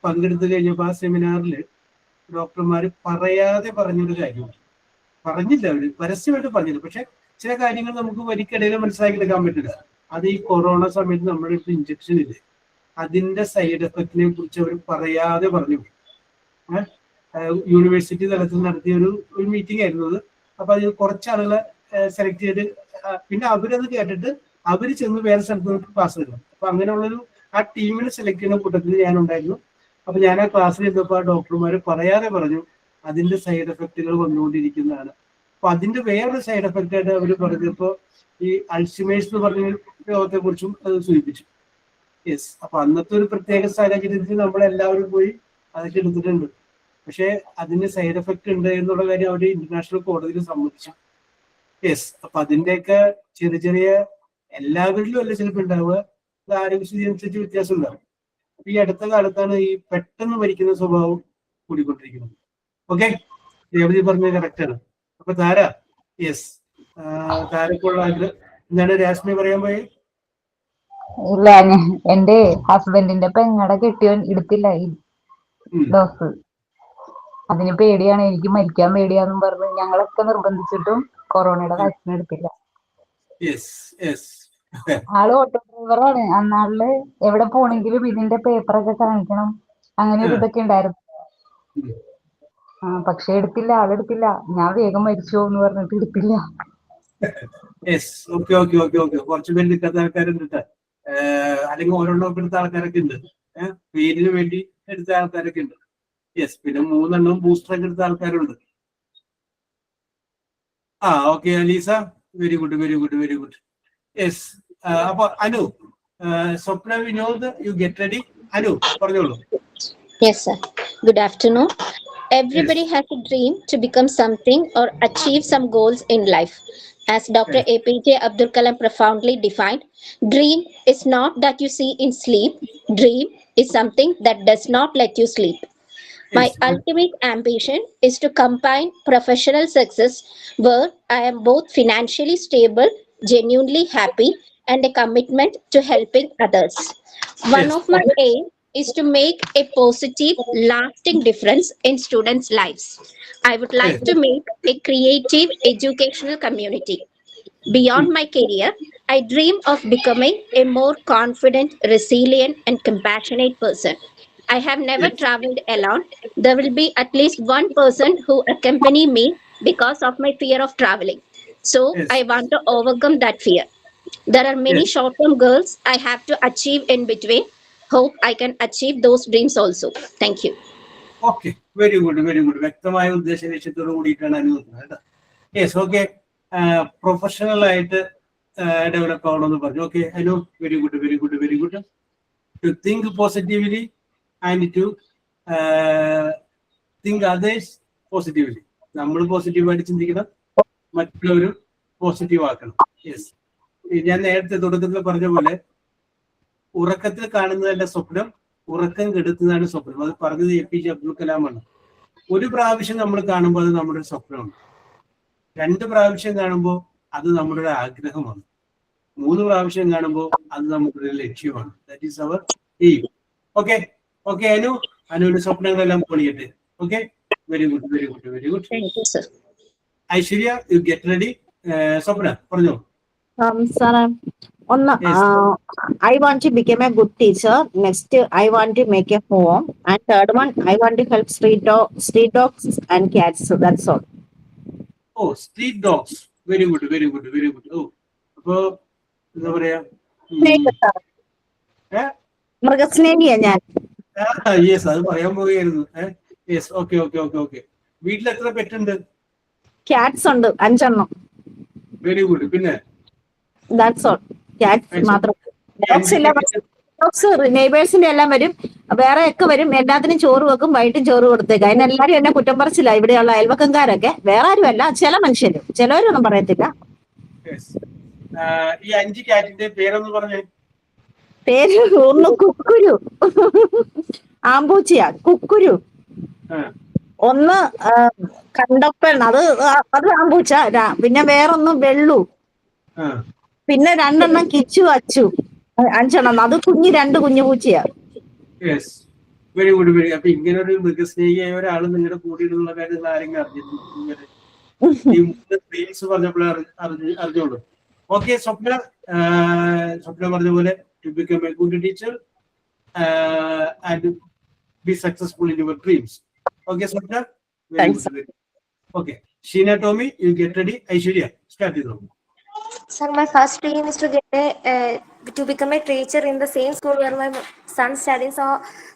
പങ്കെടുത്തു കഴിഞ്ഞപ്പോൾ ആ സെമിനാറിൽ ഡോക്ടർമാർ പറയാതെ പറഞ്ഞൊരു കാര്യമാണ്. പറഞ്ഞില്ല, അവര് പരസ്യമായിട്ട് പറഞ്ഞില്ല. പക്ഷെ ചില കാര്യങ്ങൾ നമുക്ക് വരിക്കിടയിൽ മനസ്സിലാക്കിയെടുക്കാൻ പറ്റില്ല. അത് ഈ കൊറോണ സമയത്ത് നമ്മുടെ അടുത്ത് ഇഞ്ചക്ഷൻ ഇല്ലേ, അതിന്റെ സൈഡ് എഫക്റ്റിനെ കുറിച്ച് അവർ പറയാതെ പറഞ്ഞു. യൂണിവേഴ്സിറ്റി തലത്തിൽ നടത്തിയ ഒരു മീറ്റിംഗ് ആയിരുന്നു അത്. അപ്പൊ അതിൽ കുറച്ച് ആളുകളെ സെലക്ട് ചെയ്ത് പിന്നെ അവരത് കേട്ടിട്ട് അവര് ചെന്ന് വേറെ സ്ഥലത്ത് ക്ലാസ് എടുക്കണം. അപ്പൊ അങ്ങനെയുള്ളൊരു ആ ടീമിനെ സെലക്ട് ചെയ്യുന്ന കൂട്ടത്തിൽ ഞാനുണ്ടായിരുന്നു. അപ്പൊ ഞാൻ ആ ക്ലാസ്സിൽ ഇരുന്നപ്പോൾ ആ ഡോക്ടർമാർ പറയാതെ പറഞ്ഞു അതിന്റെ സൈഡ് എഫക്റ്റുകൾ വന്നുകൊണ്ടിരിക്കുന്നതാണ്. അപ്പൊ അതിന്റെ വേറൊരു സൈഡ് എഫക്റ്റ് ആയിട്ട് അവർ പറഞ്ഞപ്പോ ഈ അൾഷിമേഴ്സ് എന്ന് പറഞ്ഞ രോഗത്തെ കുറിച്ചും അത് സൂചിപ്പിച്ചു. യെസ്, അപ്പൊ അന്നത്തെ ഒരു പ്രത്യേക സാഹചര്യത്തിൽ നമ്മളെല്ലാവരും പോയി അതൊക്കെ എടുത്തിട്ടുണ്ട്. പക്ഷെ അതിന് സൈഡ് എഫക്റ്റ് ഉണ്ട് എന്നുള്ള കാര്യം അവർ ഇന്റർനാഷണൽ കോടതിയിൽ സമ്മതിച്ചു. യെസ്, അപ്പൊ അതിന്റെയൊക്കെ ചെറിയ എല്ലാവരിലും അല്ല ചിലപ്പോൾ ഉണ്ടാവുക, ആരോഗ്യസ്ഥിതി അനുസരിച്ച് വ്യത്യാസം ഉണ്ടാവും. അപ്പൊ ഈ അടുത്ത കാലത്താണ് ഈ പെട്ടെന്ന് മരിക്കുന്ന സ്വഭാവം കൂടിക്കൊണ്ടിരിക്കുന്നത്. ഓക്കെ, രേവതി പറഞ്ഞത് കറക്റ്റ് ആണ്. അപ്പൊ താര, യെസ്, താരക്കുള്ള ആഗ്രഹം എന്താണ് രാസ്മി പറയാൻ പോയി? ഇല്ല, എന്റെ ഹസ്ബൻഡിന്റെ പെങ്ങടെ കെട്ടിയോൻ എടുത്തില്ല ഈ ഡോസ്. അതിന് പേടിയാണ്, എനിക്ക് മരിക്കാൻ പേടിയാന്നും പറഞ്ഞ് ഞങ്ങളൊക്കെ നിർബന്ധിച്ചിട്ടും കൊറോണയുടെ വാക്സിൻ എടുത്തില്ല. ആള് ഓട്ടോ ഡ്രൈവറാണ്. അന്നാളില് എവിടെ പോണെങ്കിലും ഇതിന്റെ പേപ്പറൊക്കെ കാണിക്കണം, അങ്ങനെ ഒരു ഇതൊക്കെ ഉണ്ടായിരുന്നു. പക്ഷെ എടുത്തില്ല, ആളെടുത്തില്ല. ഞാൻ വേഗം മരിച്ചോ എന്ന് പറഞ്ഞിട്ട് എടുത്തില്ല. കുറച്ച് പേര് എടുക്കാത്ത ആൾക്കാരുണ്ട്, അല്ലെങ്കിൽ ഓരോന്നും എടുത്ത ആൾക്കാരൊക്കെ ഉണ്ട്. പേരിന് വേണ്ടി എടുത്ത ആൾക്കാരൊക്കെ ഉണ്ട്. പിന്നെ 3 എണ്ണം ബൂസ്റ്ററൊക്കെ എടുത്ത ആൾക്കാരുണ്ട്. Okay Aleesa, very good very good very good. Yes. അപ്പൊ Anu, Swapna Vinod, you get ready. Anu പറഞ്ഞോളൂ. Yes, sir. Good afternoon. Everybody has a dream to become something or achieve some goals in life. As Dr. APJ Abdul Kalam profoundly defined, dream is not that you see in sleep. Dream is something that does not let you sleep. My ultimate ambition is to combine professional success where I am both financially stable, genuinely happy, and a commitment to helping others. One of my aims is to make a positive, lasting difference in students' lives. I would like to make a creative educational community. Beyond my career, I dream of becoming a more confident, resilient, and compassionate person. I have never traveled alone. There will be at least one person who accompany me because of my fear of traveling. So I want to overcome that fear. There are many short-term goals I have to achieve in between. Hope I can achieve those dreams also. Thank you. Okay, very good, very good. വ്യക്തമായ ഉദ്ദേശ ലക്ഷ്യത്തോട് കൂടിയിട്ടാണ് അനുഭവം. Yes, okay. Professional ആയിട്ട് develop ആവണമെന്ന് പറഞ്ഞു. Okay Anu, very good very good very good. To think positively and to think others positively. നമ്മൾ പോസിറ്റീവായിട്ട് ചിന്തിക്കണം, മറ്റുള്ളവരും പോസിറ്റീവ് ആക്കണം. യെസ്, ഞാൻ നേരത്തെ തുടക്കത്തിൽ പറഞ്ഞ പോലെ ഉറക്കത്തിൽ കാണുന്നതല്ല സ്വപ്നം, ഉറക്കം കെടുത്തുന്നതാണ് സ്വപ്നം. അത് പറഞ്ഞത് APJ അബ്ദുൽ കലാമാണ്. ഒരു പ്രാവശ്യം നമ്മൾ കാണുമ്പോൾ അത് നമ്മുടെ സ്വപ്നമാണ്. 2 പ്രാവശ്യം കാണുമ്പോൾ അത് നമ്മുടെ ഒരു ആഗ്രഹമാണ്. 3 പ്രാവശ്യം കാണുമ്പോൾ അത് നമ്മുടെ ഒരു ലക്ഷ്യമാണ്. That is our aim. Okay okay Anu, അനുവിന്റെ സ്വപ്നങ്ങളെല്ലാം പൊളിയട്ടെ. Okay, very good very good very good. Aishwarya, you get ready. Swapna പറഞ്ഞോ. Sir, I want to become a good teacher. Next, I want to make a home. And third one, I want to help street dogs and cats. So that's all. Oh, street dogs. Very good, very good, very good. Oh, അപ്പോ എന്താ പറയാ? മൃഗസ്നേഹിയാ ഞാൻ. Yes, അത് പറയാൻ പോവുകയായിരുന്നു. Yes, okay okay okay okay. വീട്ടിൽ എത്ര പെറ്റുണ്ട്? Cats ഉണ്ട് 5 എണ്ണം. Very good. പിന്നെ That's all. Cats മാത്രം. Dogs ഇല്ല. Dogs നെയ്ബേഴ്സിന്റെ എല്ലാം വരും, വേറെ ഒക്കെ വരും. എല്ലാത്തിനും ചോറ് വെക്കും, വൈകിട്ടും ചോറ് കൊടുത്തേക്ക്. അതിനെല്ലാരും എന്നെ കുറ്റം പറിച്ചില്ല, ഇവിടെയുള്ള അയൽവക്കംകാരൊക്കെ. വേറെ ആരുമല്ല, ചില മനുഷ്യര്, ചിലവരൊന്നും പറയത്തില്ല. ഈ 5 കാറ്റിന്റെ പേരൊന്ന് പറഞ്ഞേ. പേര് ഒന്ന് കുക്കുരു, ആമ്പൂച്ചിയ കുക്കുരു. ഒന്ന് കണ്ടപ്പൻ, അത് ആമ്പൂച്ച. പിന്നെ വേറൊന്നും വെള്ളു. പിന്നെ 2 എണ്ണം കിച്ചു അച്ചു. 5 എണ്ണം. അത് 2 കുഞ്ഞു പൂച്ചയാ. Very good very. അപ്പൊ ഇങ്ങനെ ഒരു മൃഗസ്നേഹിയായ ഒരാള് നിങ്ങളുടെ കൂടെ ഉള്ള കാര്യം നിങ്ങൾ ആരെങ്കിലും അറിഞ്ഞിട്ടുണ്ട്? ഈ 3 ഡ്രീംസ് പറഞ്ഞപ്പോൾ അറിഞ്ഞോളൂ. ഓക്കെ സ്വപ്ന, സ്വപ്ന പറഞ്ഞ പോലെ to become a good teacher and be successful in your dreams. Okay Swapna, very good. Okay Sheena Tomy, you get ready. Aishwarya, start ചെയ്തോ. Sir, my first dream is to to become a teacher in the same school where my son studies, so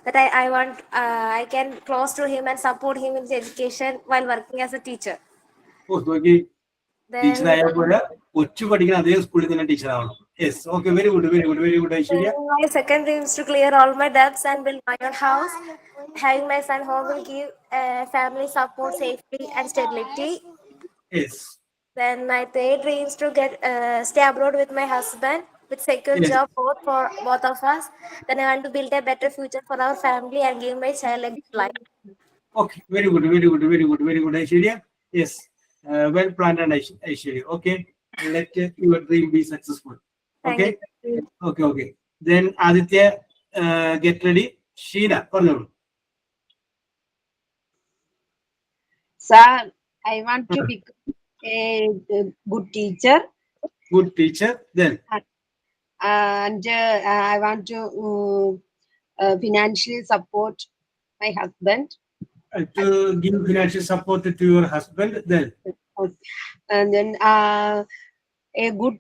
that I can close to him and support him in his education while working as a teacher. ടീച്ചറായ പോലെ കൊച്ചു പഠിക്കുന്ന അതേ സ്കൂളിൽ തന്നെ teacher ആവണം. Yes, okay very good very good very good. Aishwarya, my second dream is to clear all my debts and build my own house. Having my son home will give family support, safety, and stability. Yes. Then my third dream is to stay abroad with my husband with secure job for both of us. Then I want to build a better future for our family and give my child a good life. Okay, very good, very good, very good, very good. Aishwarya, yes, well planned and Aishwarya. Okay, let your dream be successful. Okay? Okay. Then Aditya, get ready. Sheena, പറഞ്ഞോളൂ. Sir, I want to become a good teacher. Good teacher. Then. And I want to financially support my husband. To give financial support to your husband. Then. And then a good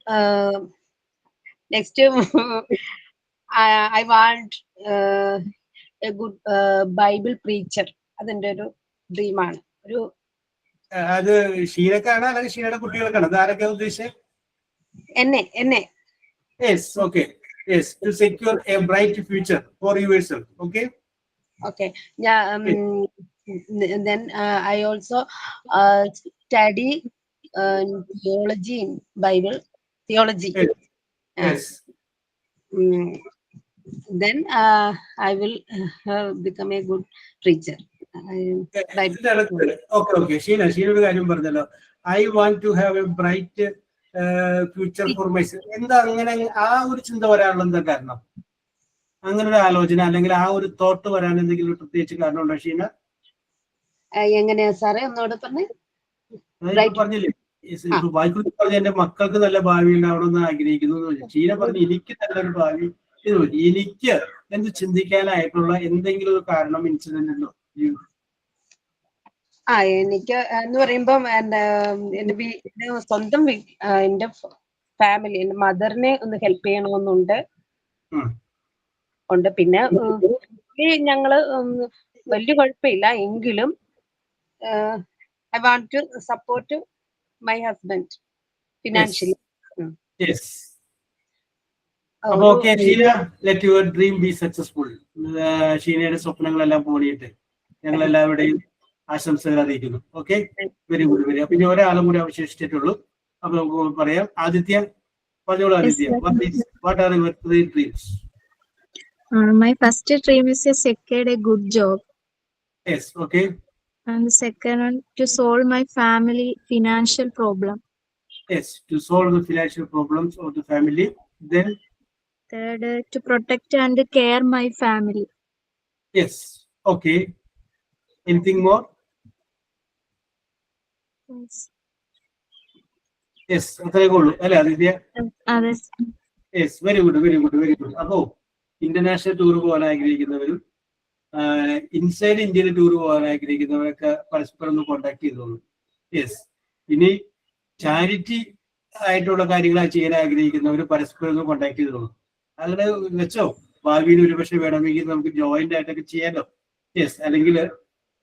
next I want a good Bible preacher. അതെന്റെ ഒരു ഡ്രീമാണ്. ഒരു അത് ഷീനക്കാണോ അല്ലെങ്കിൽ ഷീനയുടെ കുട്ടികൾക്കാണോ? അതാരൊക്കെ ഉദ്ദേശിച്ചത്? എന്നെ. Yes, okay. Yes, to secure a bright future for yourself. Okay. Okay. Yeah. Then I also study theology in Bible theology. Yes. Then I will become a good preacher. Okay. Sheena ഒരു കാര്യം പറഞ്ഞല്ലോ. I want to have a bright future for myself. എന്താ അങ്ങനെ ആ ഒരു ചിന്ത വരാനുള്ള എന്താ കാരണം? അങ്ങനെ ഒരു ആലോചന അല്ലെങ്കിൽ ആ ഒരു തോട്ട് വരാൻ എന്തെങ്കിലും പ്രത്യേകിച്ച് കാരണമുണ്ടോ ഷീന? എങ്ങനെയാ സാറേ ഒന്നുകൂടെ പറഞ്ഞേ? പറഞ്ഞില്ലേ ബൈബിളിൽ പറഞ്ഞ എന്റെ മക്കൾക്ക് നല്ല ഭാവി ഉണ്ടാവണമെന്ന് ആഗ്രഹിക്കുന്നു. ഷീന പറഞ്ഞു എനിക്ക് നല്ലൊരു ഭാവി. എനിക്ക് എന്ത് ചിന്തിക്കാനായിട്ടുള്ള എന്തെങ്കിലും ഒരു കാരണം ഇൻസിഡന്റ് ഉണ്ടോ? എനിക്ക് എന്ന് പറയുമ്പം എന്റെ സ്വന്തം എന്റെ ഫാമിലി എന്റെ മദറിനെ ഒന്ന് ഹെൽപ്പ് ചെയ്യണമെന്നുണ്ട്. പിന്നെ ഞങ്ങള് വലിയ കുഴപ്പമില്ല എങ്കിലും I want to support my husband financially. Yes. Okay, Sheena, let your dream be successful. ഷീനയുടെ സ്വപ്നങ്ങളെല്ലാം പൂണിയിട്ട് ഞങ്ങൾ എല്ലാവരുടെയും ആശംസകൾ അറിയിക്കുന്നു. Okay, very good. അപ്പൊ ഇനി ഒരാളും കൂടി അവശേഷിച്ചിട്ടുള്ളൂ. അപ്പൊ നമുക്ക് പറയാം. ആദിത്യ പറഞ്ഞോളൂ. Aditya, what are your 3 dreams? My first dream is to secure a good job. Yes, okay. And the second one, to solve my family financial problem. Yes, to solve the financial problems of the family. Then Third, to protect and care my family. Yes, okay. Anything more? Yes, അത്രേ ഉള്ളൂ അല്ലേ Aditya? Yes, very good. അപ്പോ international tour പോകാൻ ആഗ്രഹിക്കുന്നവരും inside ഇന്ത്യയിൽ tour പോകാൻ ആഗ്രഹിക്കുന്നവരൊക്കെ പരസ്പരം ഒന്ന് contact ചെയ്തോളൂ. യെസ്, ഇനി ചാരിറ്റി ആയിട്ടുള്ള കാര്യങ്ങൾ ചെയ്യാൻ ആഗ്രഹിക്കുന്നവർ പരസ്പരം ഒന്ന് കോണ്ടാക്ട് ചെയ്തോളൂ. അങ്ങനെ വെച്ചോ, ഭാവിയിൽ ഒരുപക്ഷെ വേണമെങ്കിൽ നമുക്ക് ജോയിന്റ് ആയിട്ടൊക്കെ ചെയ്യാലോ. യെസ്, അല്ലെങ്കിൽ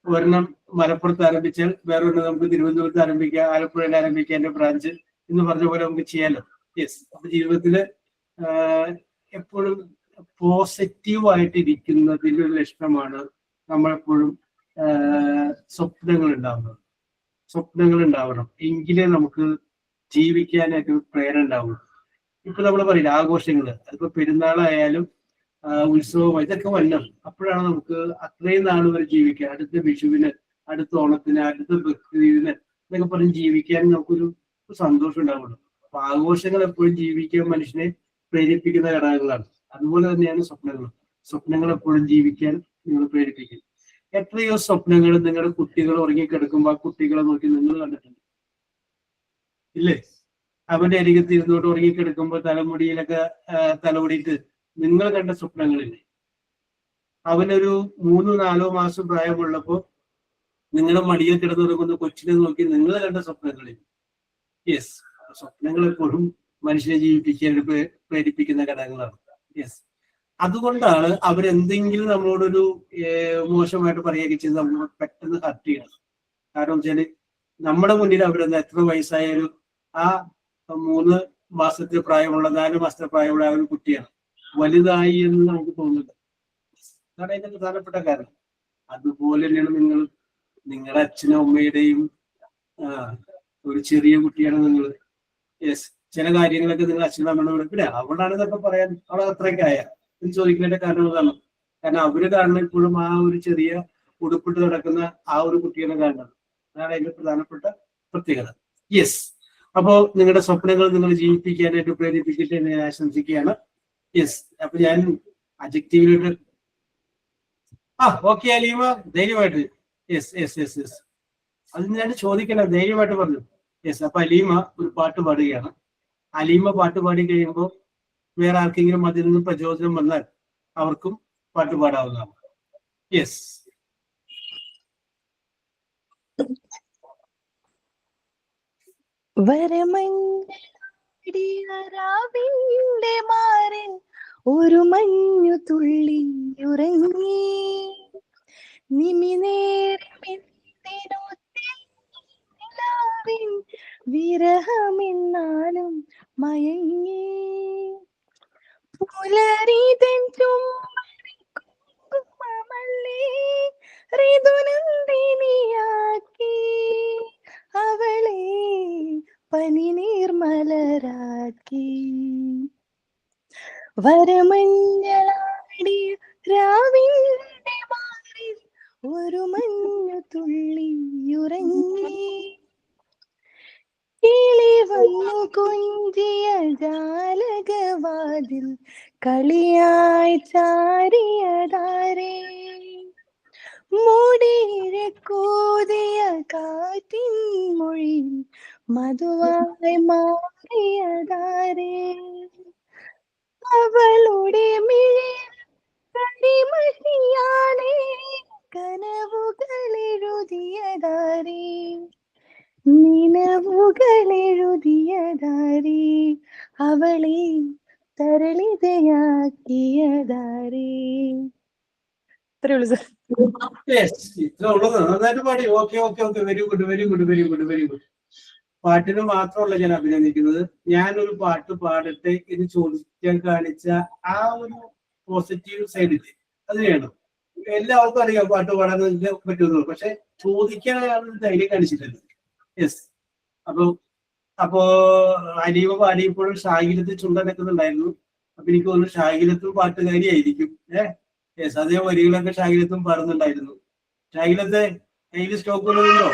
ഒരെണ്ണം മലപ്പുറത്ത് ആരംഭിച്ചാൽ വേറൊരെണ്ണം നമുക്ക് തിരുവനന്തപുരത്ത് ആരംഭിക്കാം, ആലപ്പുഴയിൽ ആരംഭിക്കാം, എന്റെ ബ്രാഞ്ച് എന്ന് പറഞ്ഞ പോലെ നമുക്ക് ചെയ്യാലോ. യെസ്, അപ്പൊ ജീവിതത്തില് എപ്പോഴും പോസിറ്റീവ് ആയിട്ട് ഇരിക്കുന്നതിന്റെ ഒരു ലക്ഷണമാണ് നമ്മളെപ്പോഴും സ്വപ്നങ്ങൾ ഉണ്ടാവണം. എങ്കിലേ നമുക്ക് ജീവിക്കാനായിട്ട് പ്രേരണ ഉണ്ടാവുള്ളൂ. ഇപ്പൊ നമ്മൾ പറയില്ല ആഘോഷങ്ങള്, അതിപ്പോ പെരുന്നാളായാലും ഉത്സവമായി ഇതൊക്കെ വരണം. അപ്പോഴാണ് നമുക്ക് അത്രയും നാൾ വരെ ജീവിക്കാൻ, അടുത്ത വിഷുവിന്, അടുത്ത ഓണത്തിന്, അടുത്ത ബക്രീദിന് എന്നൊക്കെ പറഞ്ഞ് ജീവിക്കാൻ നമുക്കൊരു സന്തോഷം ഉണ്ടാവുള്ളൂ. അപ്പൊ ആഘോഷങ്ങൾ എപ്പോഴും ജീവിക്കാൻ മനുഷ്യനെ പ്രേരിപ്പിക്കുന്ന ഘടകങ്ങളാണ്. അതുപോലെ തന്നെയാണ് സ്വപ്നങ്ങൾ എപ്പോഴും ജീവിക്കാൻ നിങ്ങൾ പ്രേരിപ്പിക്കും. എത്രയോ സ്വപ്നങ്ങൾ നിങ്ങളുടെ കുട്ടികൾ ഉറങ്ങിക്കിടക്കുമ്പോൾ ആ കുട്ടികളെ നോക്കി നിങ്ങൾ കണ്ടിട്ടുണ്ട് ഇല്ലേ? അവന്റെ അരികത്ത് ഇരുന്നോട്ട് ഉറങ്ങിക്കിടക്കുമ്പോൾ തലമുടിയിലൊക്കെ തലമുടിയിട്ട് നിങ്ങൾ കണ്ട സ്വപ്നങ്ങളില്ലേ? അവനൊരു 3-4 മാസം പ്രായമുള്ളപ്പോ നിങ്ങളുടെ മടിയിൽ കിടന്നുറങ്ങുന്ന കൊച്ചിനെ നോക്കി നിങ്ങൾ കണ്ട സ്വപ്നങ്ങളിൽ. യെസ്, സ്വപ്നങ്ങൾ എപ്പോഴും മനുഷ്യനെ ജീവിപ്പിക്കാൻ പ്രേരിപ്പിക്കുന്ന ഘടകങ്ങളാണ്. യെസ്, അതുകൊണ്ടാണ് അവരെന്തെങ്കിലും നമ്മളോടൊരു മോശമായിട്ട് പറയുകയൊക്കെ ചെയ്ത് നമ്മൾ പെട്ടെന്ന് ഹർട്ട് ചെയ്യണം. കാരണം വെച്ചാല് നമ്മുടെ മുന്നിൽ അവരെന്താ എത്ര വയസ്സായാലും ആ 3 മാസത്തെ പ്രായമുള്ള 4 മാസത്തെ പ്രായമുള്ള ആ ഒരു കുട്ടിയാണ്, വലുതായി എന്ന് നമുക്ക് തോന്നുന്നില്ല. അതാണ് അതിന്റെ പ്രധാനപ്പെട്ട കാരണം. അതുപോലെ തന്നെയാണ് നിങ്ങളുടെ അച്ഛനും അമ്മയുടെയും ഒരു ചെറിയ കുട്ടിയാണ് നിങ്ങൾ. യെസ്, ചില കാര്യങ്ങളൊക്കെ നിങ്ങൾ അച്ഛനും അമ്മയോട് പിന്നെ അവളാണ് ഇതൊക്കെ പറയാൻ അവളെ അത്രയൊക്കെ ആയ എന്ന് ചോദിക്കുന്നതിന്റെ കാരണം അതാണ്. കാരണം അവര് കാണുന്ന ഇപ്പോഴും ആ ഒരു ചെറിയ ഉടുപ്പിട്ട് നടക്കുന്ന ആ ഒരു കുട്ടിയാണ് കാണുന്നത്. അതാണ് അതിന്റെ പ്രധാനപ്പെട്ട പ്രത്യേകത. യെസ്, അപ്പോൾ നിങ്ങളുടെ സ്വപ്നങ്ങൾ നിങ്ങൾ ജീവിപ്പിക്കാനായിട്ട് പ്രേരിപ്പിക്കട്ടെ എന്ന് ഞാൻ ആശംസിക്കുകയാണ്. യെസ്, അപ്പൊ ഞാൻ അഡ്ജക്റ്റീവിലോട്ട് ഓക്കെ അലീമ, ധൈര്യമായിട്ട്. യെസ് യെസ് യെസ് യെസ്, അത് ഞാൻ ചോദിക്കണം, ധൈര്യമായിട്ട് പറഞ്ഞു. യെസ്, അപ്പൊ അലീമ ഒരു പാട്ട് പാടുകയാണ്. അലീമ പാട്ട് പാടി കഴിയുമ്പോൾ വേറെ ആർക്കെങ്കിലും അതിൽ നിന്ന് പ്രചോദനം വന്നാൽ അവർക്കും പാട്ട് പാടാവുന്നതാണ്. യെസ്. വരമഞ്ഞിന്റെ മാറിൽ ഒരു മഞ്ഞു തുള്ളി ഉറങ്ങി, നിമിനേരമെന്തിനോത്തിൻ വിരഹമെന്നാലും മയങ്ങി, പുലരിതൻ ചുമമല്ലേ ഋതുനന്ദിനിയാക്കി, അവളെ പനി നീർമലരാക്കി. വരമഞ്ഞളാടി രാവിന്റെ മാറിൽ ഒരു മഞ്ഞു തുള്ളിയുറങ്ങി, കിളി വന്നു കൊഞ്ചിയ ജാലകവാതിൽ കളിയായി ചാരിയതാരേ, മൂടിയിഴക്കൂതിയ കാറ്റിൻ മൊഴിയിൽ മധുവായി മാറിയതാരേ, അവളുടെ മിഴിമഷിയാലേ കനവുകളെഴുതിയതാരേ, നിലവുകളെഴുതിയതാരേ, അവളെ തരളിതയാക്കിയതാരേ. ഇത്രേ ഉള്ളൂ സർ. ഇത്ര ഉള്ളത് നന്നായിട്ട് പാടി. Okay okay okay, very good very good very good very good. പാട്ടിന് മാത്രമല്ല ഞാൻ അഭിനന്ദിക്കുന്നത്, ഞാനൊരു പാട്ട് പാടട്ടെ എന്ന് ചോദിക്കാൻ കാണിച്ച ആ ഒരു പോസിറ്റീവ് സൈഡില്ലേ, അത് വേണം. എല്ലാവർക്കും അറിയാം പാട്ട് പാടാൻ പറ്റുന്നത്, പക്ഷെ ചോദിക്കാൻ ധൈര്യം കാണിച്ചിട്ടുണ്ട്. യെസ്. അപ്പോ അലീമ പാടിയപ്പോഴും ഷാഹിലത്ത് ചുണ്ടനക്കുന്നുണ്ടായിരുന്നു. അപ്പൊ എനിക്ക് തോന്നുന്നു ഷാഹിലത്തും പാട്ടുകാരിയായിരിക്കും. യെസ്, അതേ വരികളൊക്കെ ഷാഹിലത്തും പാടുന്നുണ്ടായിരുന്നു. ഷാഹിലത്തെ കയ്യിൽ സ്റ്റോക്ക് ഉള്ളതുണ്ടോ?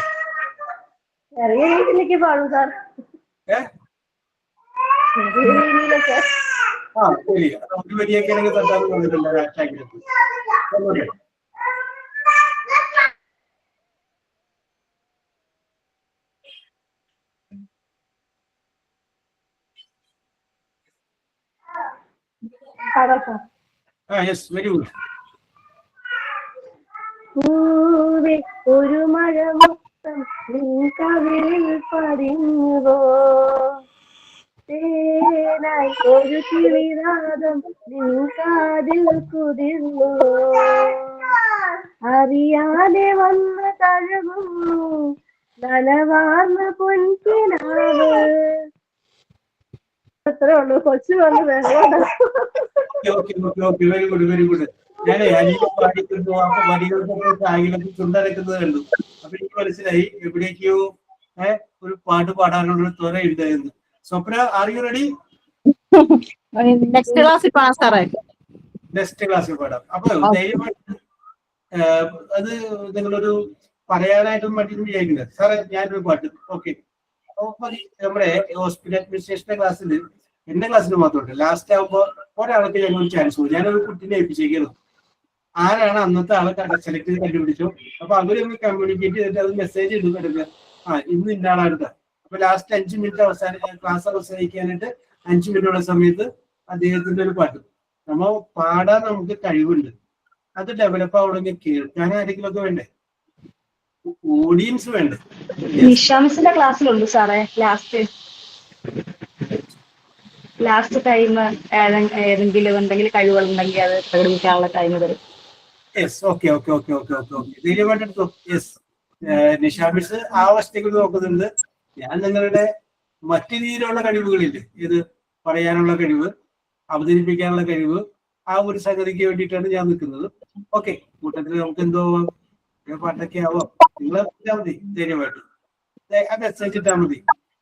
ചെറിയ രീതിയിലേക്ക് പാടും സാർ. ശരി, ഒരു വരിയൊക്കെ ആണെങ്കിൽ തട്ടാന്ന് പറഞ്ഞിട്ടുണ്ട് ഷാഹിലത്ത്. Yes, very good. പൂവേ ഒരു മഴ മൊത്തം കവിളിൽ പതിഞ്ഞുവോ, തേനായി ഒരു കിളിനാദം കാതിൽ കുതിർന്നു, അറിയാതെ വന്ന് തഴുകുന്നു നനവാർന്ന പൊൻകിനാവ്. അത്രേ ഉള്ളൂ, കൊച്ചു വന്ന് വെള്ളം. Very good very good. ഞാനേ അലീമ പാടിക്കുന്നു, അപ്പൊ വരികൾക്കൊക്കെ ഷാഹിലത്ത് ചുണ്ടനക്കുന്നത് കണ്ടു. അപ്പൊ എനിക്ക് മനസ്സിലായി എവിടേക്കോ ഒരു പാട്ട് പാടാനുള്ള ത്വര എഴുതായിരുന്നു. സ്വപ്ന, ആർ യു റെഡി? നെക്സ്റ്റ് ക്ലാസ്സിൽ പാസ്സാറേ. നെക്സ്റ്റ് ക്ലാസ്സിൽ പാടാം. അപ്പൊ ധൈര്യമായിട്ട് അത് നിങ്ങളൊരു പറയാനായിട്ടും മറ്റൊന്നും വിചാരിക്കുന്നത്. സാറേ ഞാനൊരു പാട്ട്. ഓക്കെ, നമ്മുടെ ഹോസ്പിറ്റൽ അഡ്മിനിസ്ട്രേഷന്റെ ക്ലാസ്സിൽ, എന്റെ ക്ലാസ്സിൽ മാത്രമല്ല, ലാസ്റ്റ് ആകുമ്പോൾ ഒരാൾക്ക് ഞങ്ങൾ ചാൻസ് കൊടുക്കും. ഞാനൊരു കുട്ടീനെ ഏൽപ്പിച്ചേക്കുന്നു. ആരാണ് അന്നത്തെ ആളെ സെലക്ട് ചെയ്ത് കണ്ടുപിടിച്ചു. അപ്പൊ അവരൊന്ന് കമ്മ്യൂണിക്കേറ്റ് ചെയ്തിട്ട് അത് മെസ്സേജ് ഇടുന്നത്, ഇന്ന് ഇന്ന ആളാണ്. അപ്പൊ ലാസ്റ്റ് 5 മിനിറ്റ് ക്ലാസ് അവസാനിക്കാനായിട്ട് 5 മിനിറ്റുള്ള സമയത്ത് അദ്ദേഹത്തിന്റെ ഒരു പാട്ട് നമ്മ പാടാൻ നമുക്ക് കഴിവുണ്ട്. അത് ഡെവലപ്പ് ആവണമെങ്കിൽ കേൾക്കാൻ ആരെങ്കിലും ഒക്കെ വേണ്ടേ, ഓഡിയൻസ് വേണ്ടേ. നിഷാമിസിന്റെ ക്ലാസ്സിലുണ്ട് സാറേ ലാസ്റ്റ് ടൈം ഏതെങ്കിലും എന്തെങ്കിലും കഴിവുകളുണ്ടെങ്കിൽ അത് പ്രകടിപ്പിക്കാനുള്ള ടൈം തരും. Yes, okay okay okay okay okay okay, ധൈര്യമായിട്ട് എടുത്തോ. യെസ്, നിഷാമിസ് ആ വശത്തേക്ക് നോക്കുന്നുണ്ട്. ഞാൻ നിങ്ങളുടെ മറ്റു രീതിയിലുള്ള കഴിവുകളില്ലേ, ഇത് പറയാനുള്ള കഴിവ്, അവതരിപ്പിക്കാനുള്ള കഴിവ്, ആ ഒരു സംഗതിക്ക് വേണ്ടിയിട്ടാണ് ഞാൻ നിൽക്കുന്നത്. ഓക്കെ, കൂട്ടത്തിൽ നമുക്ക് എന്തോ പാട്ടൊക്കെ ആവാം. നിങ്ങൾ മതി ധൈര്യമായിട്ട് ആ മെസ്സേജ് ഇട്ടാൽ മതി.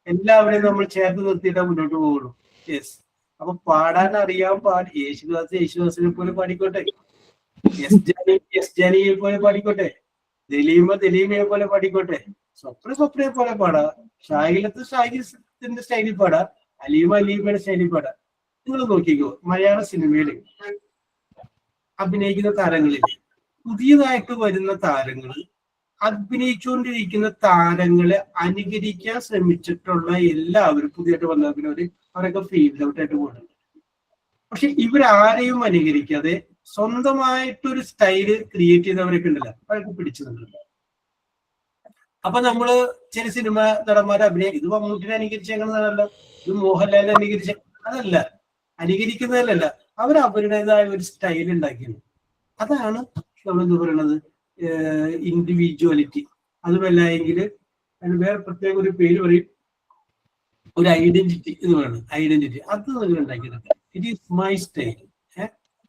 എല്ലാവരെയും നമ്മൾ ചേർത്ത് നിർത്തിയിട്ടാ മുന്നോട്ട് പോകുള്ളൂ. യെസ്, അപ്പൊ പാടാൻ അറിയാൻ യേശുദാസിനെ പോലെ പാടിക്കോട്ടെ, എസ് ജാനിയെ പോലെ പാടിക്കോട്ടെ, ദലീമയെ പോലെ പാടിക്കോട്ടെ, സ്വപ്നയെ പോലെ പാടാ, ഷാഹിലത്ത് അലീമത്തിന്റെ സ്റ്റൈലിൽ പാടാം, അലീമയുടെ സ്റ്റൈലിൽ പാടാം. നിങ്ങൾ നോക്കിക്കോ, മലയാള സിനിമയിൽ അഭിനയിക്കുന്ന താരങ്ങളിൽ പുതിയതായിട്ട് വരുന്ന താരങ്ങൾ അഭിനയിച്ചുകൊണ്ടിരിക്കുന്ന താരങ്ങളെ അനുകരിക്കാൻ ശ്രമിച്ചിട്ടുള്ള എല്ലാവരും പുതിയതായിട്ട് വന്നവര് അവരൊക്കെ ഫീൽഡ് ഔട്ട് ആയിട്ട് പോകുന്നുണ്ട്. പക്ഷെ ഇവരാരെയും അനുകരിക്കാതെ സ്വന്തമായിട്ടൊരു സ്റ്റൈല് ക്രിയേറ്റ് ചെയ്തവരൊക്കെ ഉണ്ടല്ലോ, അവരൊക്കെ പിടിച്ചു നിന്നുണ്ട്. അപ്പൊ നമ്മള് ചില സിനിമ നടന്മാരെ അഭിനയിക്കും, ഇത് മമ്മൂട്ടിനെ അനുകരിച്ച് എങ്ങനെയല്ല, ഇത് മോഹൻലാലിനെ അനുകരിച്ച് അതല്ല, അനുകരിക്കുന്നതിലല്ല, അവർ അവരുടേതായ ഒരു സ്റ്റൈൽ ഉണ്ടാക്കിയത്. അതാണ് നമ്മൾ എന്താ പറയണത്, ഇൻഡിവിജ്വാലിറ്റി. അതുമല്ല എങ്കിൽ അതിന് വേറെ പ്രത്യേക ഒരു പേര് പറയും, ഒരു ഐഡന്റിറ്റി എന്ന് പറയുന്നത്. ഐഡന്റിറ്റി അത് നിങ്ങൾ ഉണ്ടാക്കിയെടുക്കുക. ഇറ്റ് ഈസ് മൈ സ്റ്റൈൽ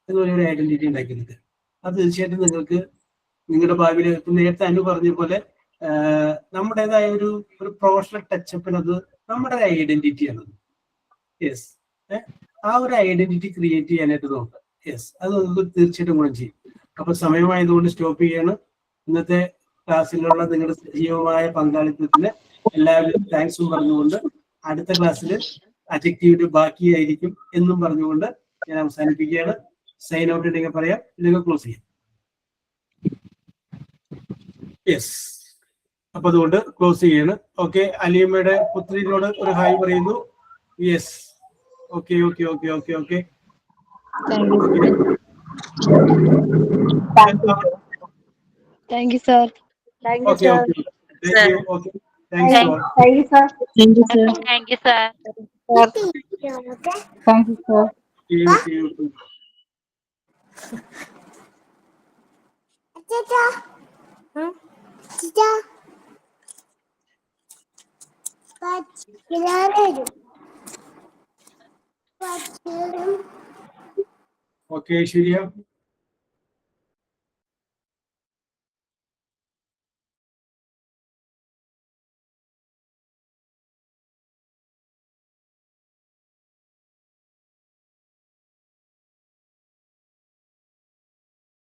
എന്ന് പറയുന്ന ഒരു ഐഡന്റിറ്റി ഉണ്ടാക്കിയെടുക്കുക. അത് തീർച്ചയായിട്ടും നിങ്ങൾക്ക് നിങ്ങളുടെ ഭാവിയിൽ നേരത്തെ അനു പറഞ്ഞ പോലെ നമ്മുടേതായ ഒരു പ്രൊഫഷണൽ ടച്ചപ്പിന് അത് നമ്മുടെ ഐഡന്റിറ്റിയാണ്. യെസ്, ആ ഒരു ഐഡന്റിറ്റി ക്രിയേറ്റ് ചെയ്യാനായിട്ട് നോക്കുക. യെസ്, അത് നിങ്ങൾക്ക് തീർച്ചയായിട്ടും ഗുണം ചെയ്യും. അപ്പൊ സമയമായതുകൊണ്ട് സ്റ്റോപ്പ് ചെയ്യാണ്. ഇന്നത്തെ ക്ലാസ്സിലുള്ള നിങ്ങളുടെ സജീവമായ പങ്കാളിത്തത്തിന് എല്ലാവരും താങ്ക്സും പറഞ്ഞുകൊണ്ട് അടുത്ത ക്ലാസ്സിൽ അഡ്ജക്റ്റീവിന്റെ ബാക്കിയായിരിക്കും എന്നും പറഞ്ഞുകൊണ്ട് ഞാൻ അവസാനിപ്പിക്കുകയാണ്. സൈൻ ഔട്ട് ഉണ്ടെങ്കിൽ പറയാം, ഇല്ലെങ്കിൽ ക്ലോസ് ചെയ്യാം. യെസ്, അപ്പൊ അതുകൊണ്ട് ക്ലോസ് ചെയ്യാണ്. ഓക്കെ, അലീമയുടെ പുത്രിയോട് ഒരു ഹായ് പറയുന്നു. Yes, okay okay okay okay okay Thank you, sir. Okay okay thank you. Okay, thanks Thank you, sir. Thank you, sir. Thank you, sir. Okay, ശരിയാ.